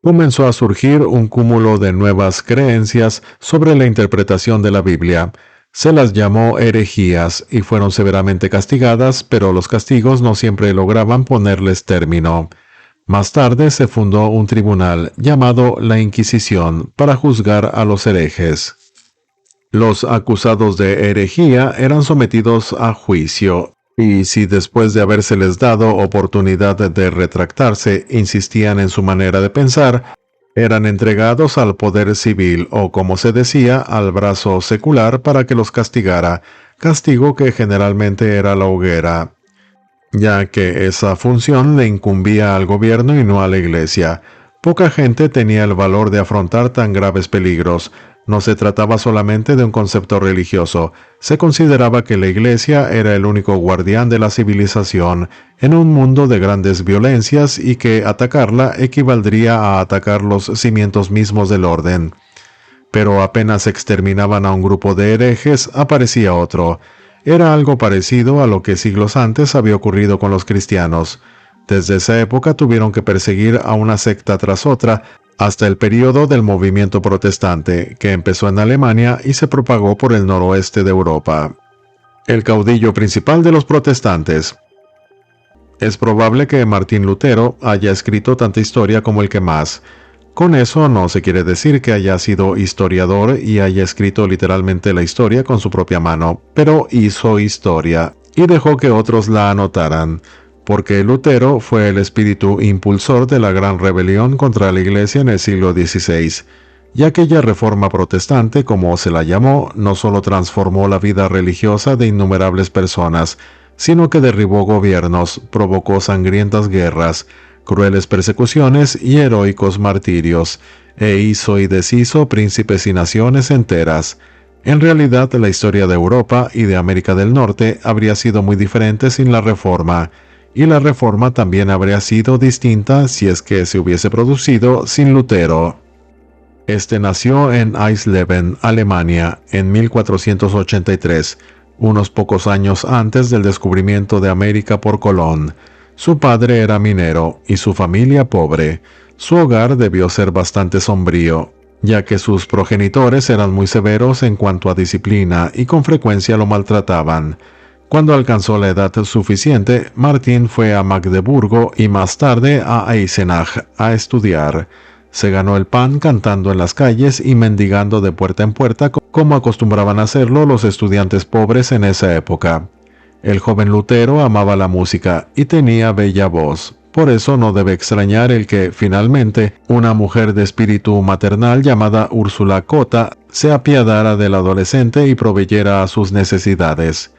comenzó a surgir un cúmulo de nuevas creencias sobre la interpretación de la Biblia. Se las llamó herejías y fueron severamente castigadas, pero los castigos no siempre lograban ponerles término. Más tarde se fundó un tribunal llamado la Inquisición para juzgar a los herejes. Los acusados de herejía eran sometidos a juicio, y si después de habérseles dado oportunidad de retractarse insistían en su manera de pensar, eran entregados al poder civil o, como se decía, al brazo secular para que los castigara, castigo que generalmente era la hoguera, ya que esa función le incumbía al gobierno y no a la Iglesia. Poca gente tenía el valor de afrontar tan graves peligros. No se trataba solamente de un concepto religioso, se consideraba que la Iglesia era el único guardián de la civilización en un mundo de grandes violencias y que atacarla equivaldría a atacar los cimientos mismos del orden. Pero apenas exterminaban a un grupo de herejes, aparecía otro. Era algo parecido a lo que siglos antes había ocurrido con los cristianos. Desde esa época tuvieron que perseguir a una secta tras otra, hasta el período del movimiento protestante, que empezó en Alemania y se propagó por el noroeste de Europa. El caudillo principal de los protestantes. Es probable que Martín Lutero haya escrito tanta historia como el que más. Con eso no se quiere decir que haya sido historiador y haya escrito literalmente la historia con su propia mano, pero hizo historia y dejó que otros la anotaran, porque Lutero fue el espíritu impulsor de la gran rebelión contra la Iglesia en el siglo XVI, y aquella reforma protestante, como se la llamó, no solo transformó la vida religiosa de innumerables personas, sino que derribó gobiernos, provocó sangrientas guerras, crueles persecuciones y heroicos martirios, e hizo y deshizo príncipes y naciones enteras. En realidad, la historia de Europa y de América del Norte habría sido muy diferente sin la Reforma, y la Reforma también habría sido distinta si es que se hubiese producido sin Lutero. Este nació en Eisleben, Alemania, en 1483, unos pocos años antes del descubrimiento de América por Colón. Su padre era minero y su familia pobre. Su hogar debió ser bastante sombrío, ya que sus progenitores eran muy severos en cuanto a disciplina y con frecuencia lo maltrataban. Cuando alcanzó la edad suficiente, Martín fue a Magdeburgo y más tarde a Eisenach a estudiar. Se ganó el pan cantando en las calles y mendigando de puerta en puerta como acostumbraban a hacerlo los estudiantes pobres en esa época. El joven Lutero amaba la música y tenía bella voz. Por eso no debe extrañar el que, finalmente, una mujer de espíritu maternal llamada Úrsula Cota se apiadara del adolescente y proveyera a sus necesidades.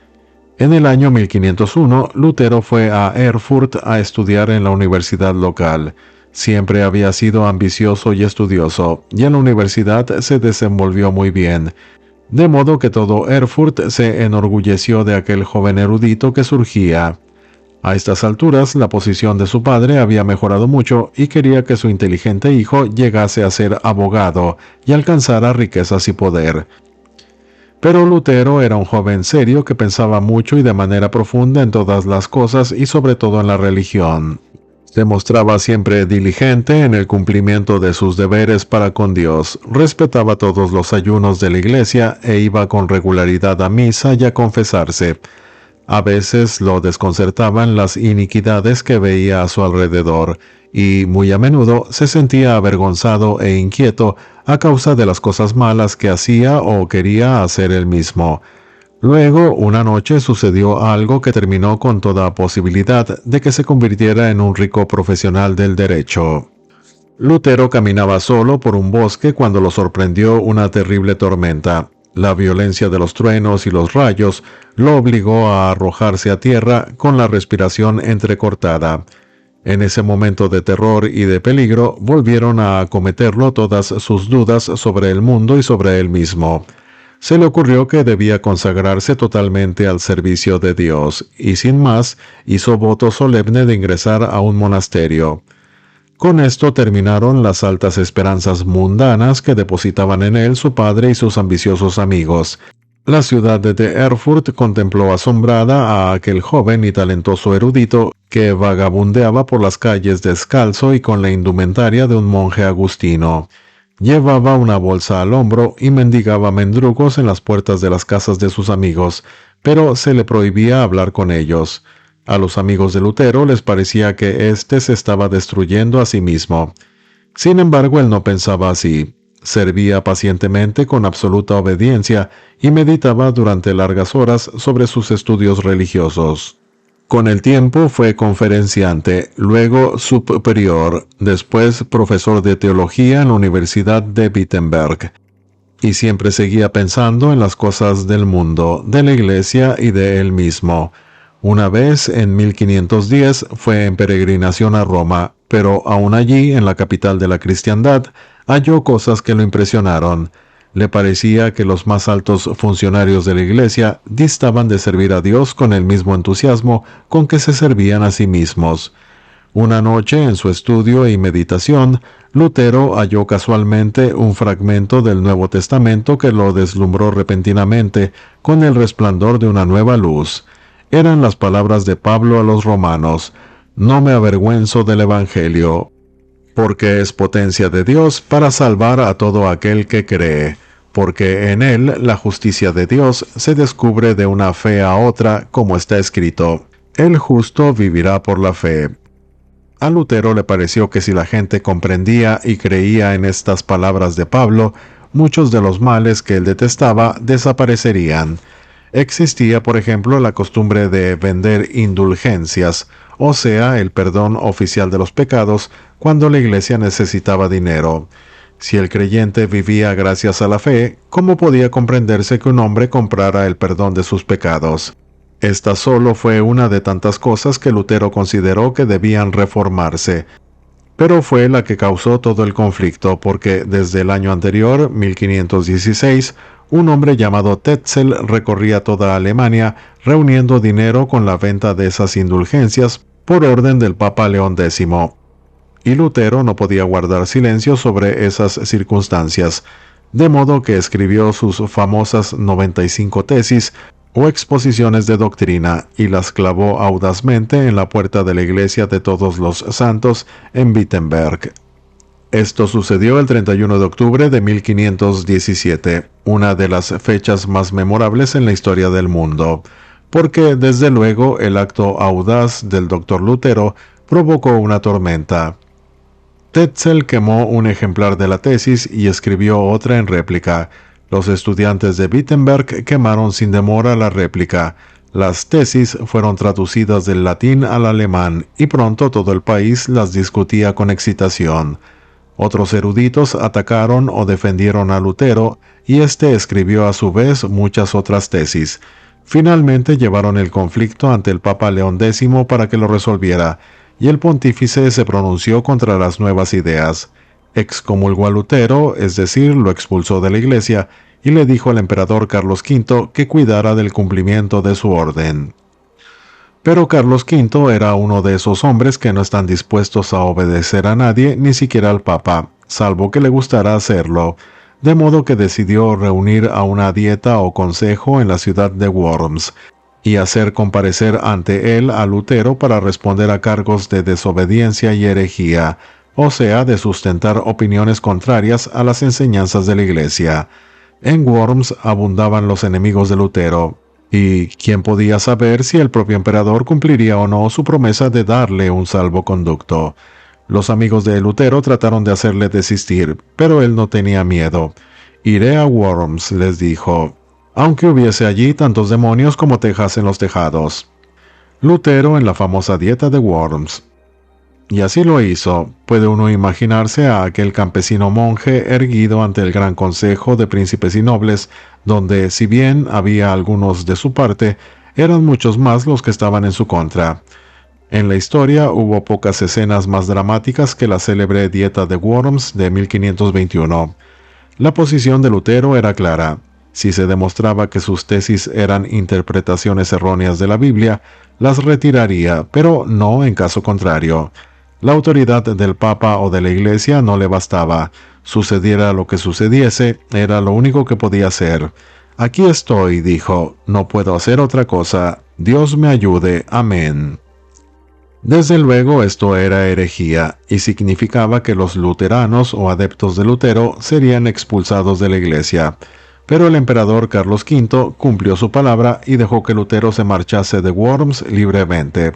En el año 1501, Lutero fue a Erfurt a estudiar en la universidad local. Siempre había sido ambicioso y estudioso, y en la universidad se desenvolvió muy bien, de modo que todo Erfurt se enorgulleció de aquel joven erudito que surgía. A estas alturas, la posición de su padre había mejorado mucho y quería que su inteligente hijo llegase a ser abogado y alcanzara riquezas y poder. Pero Lutero era un joven serio que pensaba mucho y de manera profunda en todas las cosas y sobre todo en la religión. Se mostraba siempre diligente en el cumplimiento de sus deberes para con Dios, respetaba todos los ayunos de la iglesia e iba con regularidad a misa y a confesarse. A veces lo desconcertaban las iniquidades que veía a su alrededor, y muy a menudo se sentía avergonzado e inquieto a causa de las cosas malas que hacía o quería hacer él mismo. Luego, una noche sucedió algo que terminó con toda posibilidad de que se convirtiera en un rico profesional del derecho. Lutero caminaba solo por un bosque cuando lo sorprendió una terrible tormenta. La violencia de los truenos y los rayos lo obligó a arrojarse a tierra con la respiración entrecortada. En ese momento de terror y de peligro, volvieron a acometerlo todas sus dudas sobre el mundo y sobre él mismo. Se le ocurrió que debía consagrarse totalmente al servicio de Dios, y sin más, hizo voto solemne de ingresar a un monasterio. Con esto terminaron las altas esperanzas mundanas que depositaban en él su padre y sus ambiciosos amigos. La ciudad de Erfurt contempló asombrada a aquel joven y talentoso erudito que vagabundeaba por las calles descalzo y con la indumentaria de un monje agustino. Llevaba una bolsa al hombro y mendigaba mendrugos en las puertas de las casas de sus amigos, pero se le prohibía hablar con ellos. A los amigos de Lutero les parecía que éste se estaba destruyendo a sí mismo. Sin embargo, él no pensaba así. Servía pacientemente con absoluta obediencia y meditaba durante largas horas sobre sus estudios religiosos. Con el tiempo fue conferenciante, luego subprior, después profesor de teología en la Universidad de Wittenberg, y siempre seguía pensando en las cosas del mundo, de la Iglesia y de él mismo. Una vez, en 1510, fue en peregrinación a Roma, pero aún allí, en la capital de la cristiandad, halló cosas que lo impresionaron. Le parecía que los más altos funcionarios de la Iglesia distaban de servir a Dios con el mismo entusiasmo con que se servían a sí mismos. Una noche, en su estudio y meditación, Lutero halló casualmente un fragmento del Nuevo Testamento que lo deslumbró repentinamente con el resplandor de una nueva luz. Eran las palabras de Pablo a los romanos: «No me avergüenzo del Evangelio, porque es potencia de Dios para salvar a todo aquel que cree, porque en él la justicia de Dios se descubre de una fe a otra, como está escrito: el justo vivirá por la fe». A Lutero le pareció que si la gente comprendía y creía en estas palabras de Pablo, muchos de los males que él detestaba desaparecerían. Existía, por ejemplo, la costumbre de vender indulgencias, o sea, el perdón oficial de los pecados, cuando la Iglesia necesitaba dinero. Si el creyente vivía gracias a la fe, ¿cómo podía comprenderse que un hombre comprara el perdón de sus pecados? Esta solo fue una de tantas cosas que Lutero consideró que debían reformarse, pero fue la que causó todo el conflicto, porque desde el año anterior, 1516, un hombre llamado Tetzel recorría toda Alemania reuniendo dinero con la venta de esas indulgencias por orden del Papa León X. Y Lutero no podía guardar silencio sobre esas circunstancias, de modo que escribió sus famosas 95 tesis o exposiciones de doctrina y las clavó audazmente en la puerta de la Iglesia de Todos los Santos en Wittenberg. Esto sucedió el 31 de octubre de 1517, una de las fechas más memorables en la historia del mundo, porque desde luego el acto audaz del doctor Lutero provocó una tormenta. Tetzel quemó un ejemplar de la tesis y escribió otra en réplica. Los estudiantes de Wittenberg quemaron sin demora la réplica. Las tesis fueron traducidas del latín al alemán y pronto todo el país las discutía con excitación. Otros eruditos atacaron o defendieron a Lutero y éste escribió a su vez muchas otras tesis. Finalmente llevaron el conflicto ante el Papa León X para que lo resolviera, y el pontífice se pronunció contra las nuevas ideas. Excomulgó a Lutero, es decir, lo expulsó de la Iglesia, y le dijo al emperador Carlos V que cuidara del cumplimiento de su orden. Pero Carlos V era uno de esos hombres que no están dispuestos a obedecer a nadie, ni siquiera al Papa, salvo que le gustara hacerlo, de modo que decidió reunir a una dieta o consejo en la ciudad de Worms, y hacer comparecer ante él a Lutero para responder a cargos de desobediencia y herejía, o sea, de sustentar opiniones contrarias a las enseñanzas de la Iglesia. En Worms abundaban los enemigos de Lutero, y ¿quién podía saber si el propio emperador cumpliría o no su promesa de darle un salvoconducto? Los amigos de Lutero trataron de hacerle desistir, pero él no tenía miedo. «Iré a Worms», les dijo, «aunque hubiese allí tantos demonios como tejas en los tejados». Lutero en la famosa dieta de Worms. Y así lo hizo. Puede uno imaginarse a aquel campesino monje erguido ante el gran consejo de príncipes y nobles, donde, si bien había algunos de su parte, eran muchos más los que estaban en su contra. En la historia hubo pocas escenas más dramáticas que la célebre Dieta de Worms de 1521. La posición de Lutero era clara. Si se demostraba que sus tesis eran interpretaciones erróneas de la Biblia, las retiraría, pero no en caso contrario. La autoridad del Papa o de la Iglesia no le bastaba. Sucediera lo que sucediese, era lo único que podía hacer. Aquí estoy, dijo, no puedo hacer otra cosa. Dios me ayude. Amén. Desde luego esto era herejía, y significaba que los luteranos o adeptos de Lutero serían expulsados de la Iglesia. Pero el emperador Carlos V cumplió su palabra y dejó que Lutero se marchase de Worms libremente.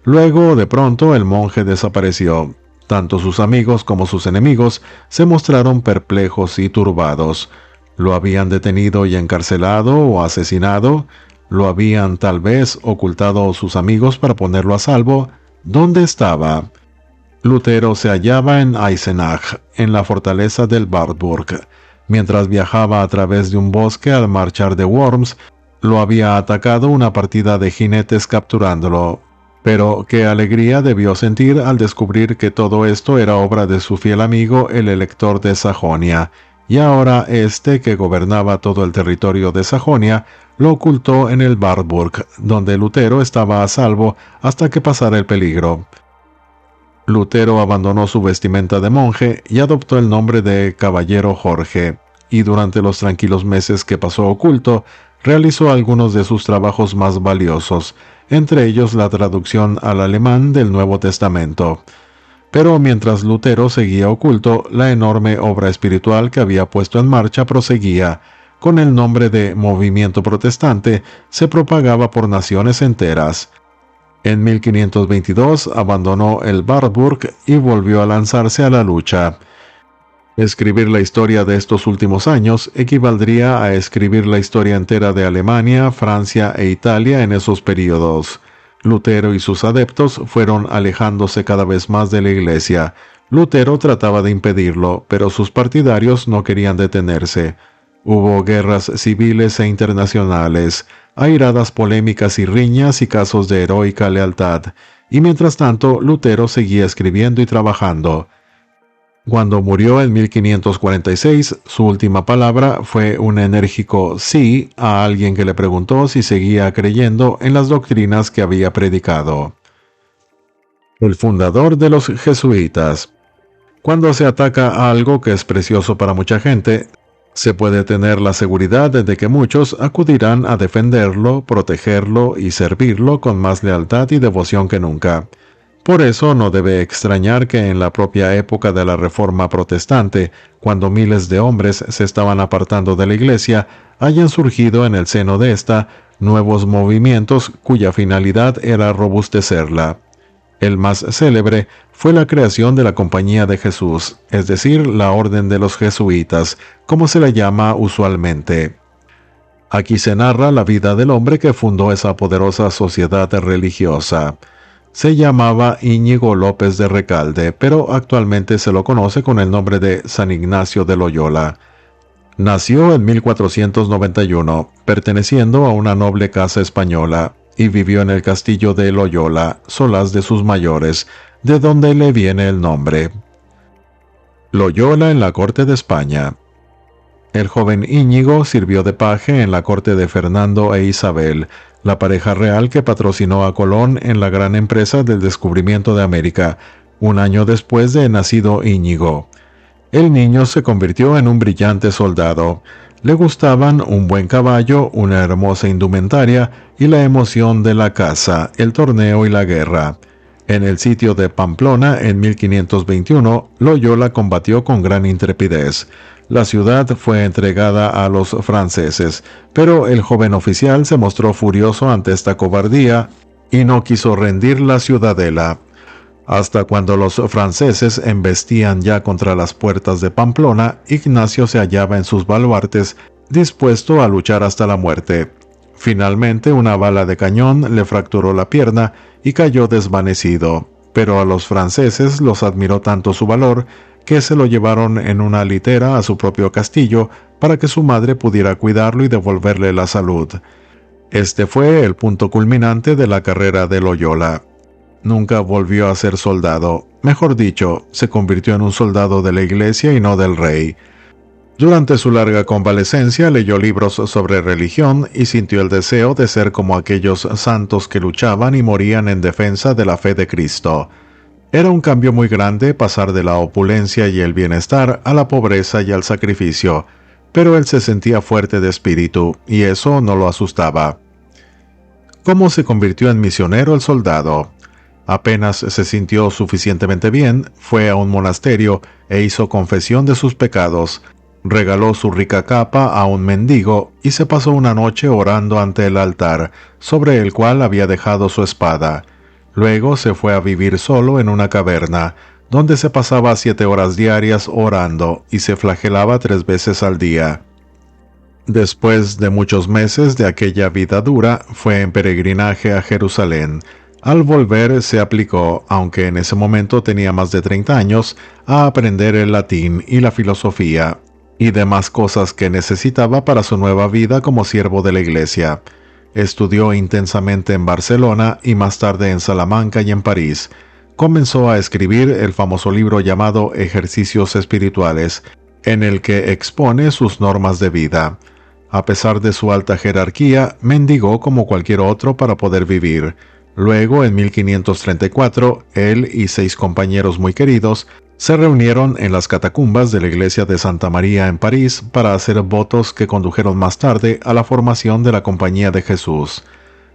Luego, de pronto, el monje desapareció. Tanto sus amigos como sus enemigos se mostraron perplejos y turbados. ¿Lo habían detenido y encarcelado o asesinado? ¿Lo habían tal vez ocultado sus amigos para ponerlo a salvo? ¿Dónde estaba? Lutero se hallaba en Eisenach, en la fortaleza del Wartburg. Mientras viajaba a través de un bosque al marchar de Worms, lo había atacado una partida de jinetes capturándolo. Pero qué alegría debió sentir al descubrir que todo esto era obra de su fiel amigo el elector de Sajonia, y ahora este que gobernaba todo el territorio de Sajonia lo ocultó en el Wartburg, donde Lutero estaba a salvo hasta que pasara el peligro. Lutero abandonó su vestimenta de monje y adoptó el nombre de Caballero Jorge, y durante los tranquilos meses que pasó oculto, realizó algunos de sus trabajos más valiosos, entre ellos la traducción al alemán del Nuevo Testamento. Pero mientras Lutero seguía oculto, la enorme obra espiritual que había puesto en marcha proseguía. Con el nombre de Movimiento Protestante, se propagaba por naciones enteras. En 1522 abandonó el Wartburg y volvió a lanzarse a la lucha. Escribir la historia de estos últimos años equivaldría a escribir la historia entera de Alemania, Francia e Italia en esos períodos. Lutero y sus adeptos fueron alejándose cada vez más de la Iglesia. Lutero trataba de impedirlo, pero sus partidarios no querían detenerse. Hubo guerras civiles e internacionales, airadas polémicas y riñas y casos de heroica lealtad, y mientras tanto Lutero seguía escribiendo y trabajando. Cuando murió en 1546, su última palabra fue un enérgico sí a alguien que le preguntó si seguía creyendo en las doctrinas que había predicado. El fundador de los jesuitas. Cuando se ataca a algo que es precioso para mucha gente, se puede tener la seguridad de que muchos acudirán a defenderlo, protegerlo y servirlo con más lealtad y devoción que nunca. Por eso no debe extrañar que en la propia época de la Reforma Protestante, cuando miles de hombres se estaban apartando de la Iglesia, hayan surgido en el seno de esta nuevos movimientos cuya finalidad era robustecerla. El más célebre fue la creación de la Compañía de Jesús, es decir, la Orden de los Jesuitas, como se la llama usualmente. Aquí se narra la vida del hombre que fundó esa poderosa sociedad religiosa. Se llamaba Íñigo López de Recalde, pero actualmente se lo conoce con el nombre de San Ignacio de Loyola. Nació en 1491, perteneciendo a una noble casa española, y vivió en el castillo de Loyola, Solaz de sus mayores, de donde le viene el nombre. Loyola en la corte de España. El joven Íñigo sirvió de paje en la corte de Fernando e Isabel, la pareja real que patrocinó a Colón en la gran empresa del descubrimiento de América, un año después de nacido Íñigo. El niño se convirtió en un brillante soldado. Le gustaban un buen caballo, una hermosa indumentaria y la emoción de la caza, el torneo y la guerra. En el sitio de Pamplona, en 1521, Loyola combatió con gran intrepidez. La ciudad fue entregada a los franceses, pero el joven oficial se mostró furioso ante esta cobardía y no quiso rendir la ciudadela. Hasta cuando los franceses embestían ya contra las puertas de Pamplona, Ignacio se hallaba en sus baluartes, dispuesto a luchar hasta la muerte. Finalmente, una bala de cañón le fracturó la pierna y cayó desvanecido, pero a los franceses los admiró tanto su valor que se lo llevaron en una litera a su propio castillo para que su madre pudiera cuidarlo y devolverle la salud. Este fue el punto culminante de la carrera de Loyola. Nunca volvió a ser soldado. Mejor dicho, se convirtió en un soldado de la iglesia y no del rey. Durante su larga convalecencia leyó libros sobre religión y sintió el deseo de ser como aquellos santos que luchaban y morían en defensa de la fe de Cristo. Era un cambio muy grande pasar de la opulencia y el bienestar a la pobreza y al sacrificio, pero él se sentía fuerte de espíritu y eso no lo asustaba. ¿Cómo se convirtió en misionero el soldado? Apenas se sintió suficientemente bien, fue a un monasterio e hizo confesión de sus pecados. Regaló su rica capa a un mendigo y se pasó una noche orando ante el altar, sobre el cual había dejado su espada. Luego se fue a vivir solo en una caverna, donde se pasaba 7 horas diarias orando y se flagelaba 3 veces al día. Después de muchos meses de aquella vida dura, fue en peregrinaje a Jerusalén. Al volver se aplicó, aunque en ese momento tenía más de 30 años, a aprender el latín y la filosofía, y demás cosas que necesitaba para su nueva vida como siervo de la iglesia. Estudió intensamente en Barcelona y más tarde en Salamanca y en París. Comenzó a escribir el famoso libro llamado Ejercicios Espirituales, en el que expone sus normas de vida. A pesar de su alta jerarquía, mendigó como cualquier otro para poder vivir. Luego, en 1534, él y 6 compañeros muy queridos se reunieron en las catacumbas de la iglesia de Santa María en París para hacer votos que condujeron más tarde a la formación de la Compañía de Jesús.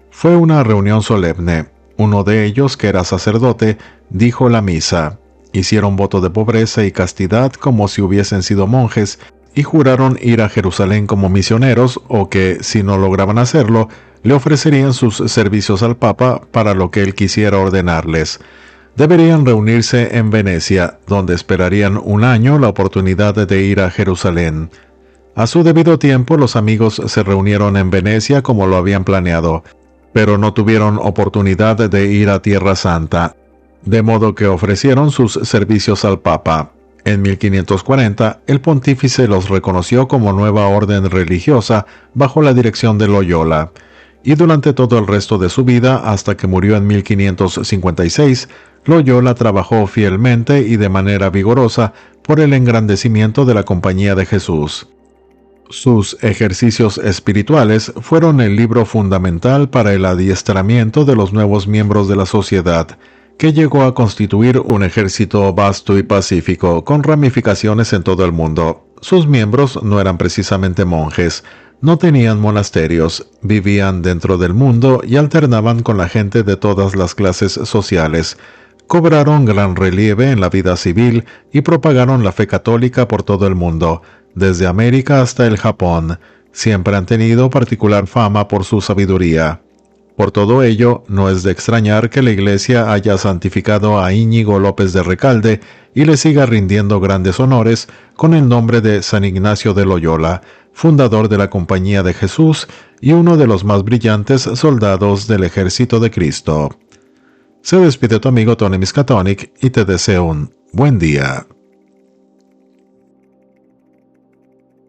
Fue una reunión solemne. Uno de ellos, que era sacerdote, dijo la misa. Hicieron voto de pobreza y castidad como si hubiesen sido monjes y juraron ir a Jerusalén como misioneros o que, si no lograban hacerlo, le ofrecerían sus servicios al Papa para lo que él quisiera ordenarles. Deberían reunirse en Venecia, donde esperarían un año la oportunidad de ir a Jerusalén. A su debido tiempo, los amigos se reunieron en Venecia como lo habían planeado, pero no tuvieron oportunidad de ir a Tierra Santa, de modo que ofrecieron sus servicios al Papa. En 1540, el pontífice los reconoció como nueva orden religiosa bajo la dirección de Loyola, y durante todo el resto de su vida, hasta que murió en 1556, Loyola trabajó fielmente y de manera vigorosa por el engrandecimiento de la Compañía de Jesús. Sus ejercicios espirituales fueron el libro fundamental para el adiestramiento de los nuevos miembros de la sociedad, que llegó a constituir un ejército vasto y pacífico, con ramificaciones en todo el mundo. Sus miembros no eran precisamente monjes, no tenían monasterios, vivían dentro del mundo y alternaban con la gente de todas las clases sociales. Cobraron gran relieve en la vida civil y propagaron la fe católica por todo el mundo, desde América hasta el Japón. Siempre han tenido particular fama por su sabiduría. Por todo ello, no es de extrañar que la Iglesia haya santificado a Íñigo López de Recalde y le siga rindiendo grandes honores con el nombre de San Ignacio de Loyola, fundador de la Compañía de Jesús y uno de los más brillantes soldados del Ejército de Cristo. Se despide tu amigo Tony Miskatonic y te deseo un buen día.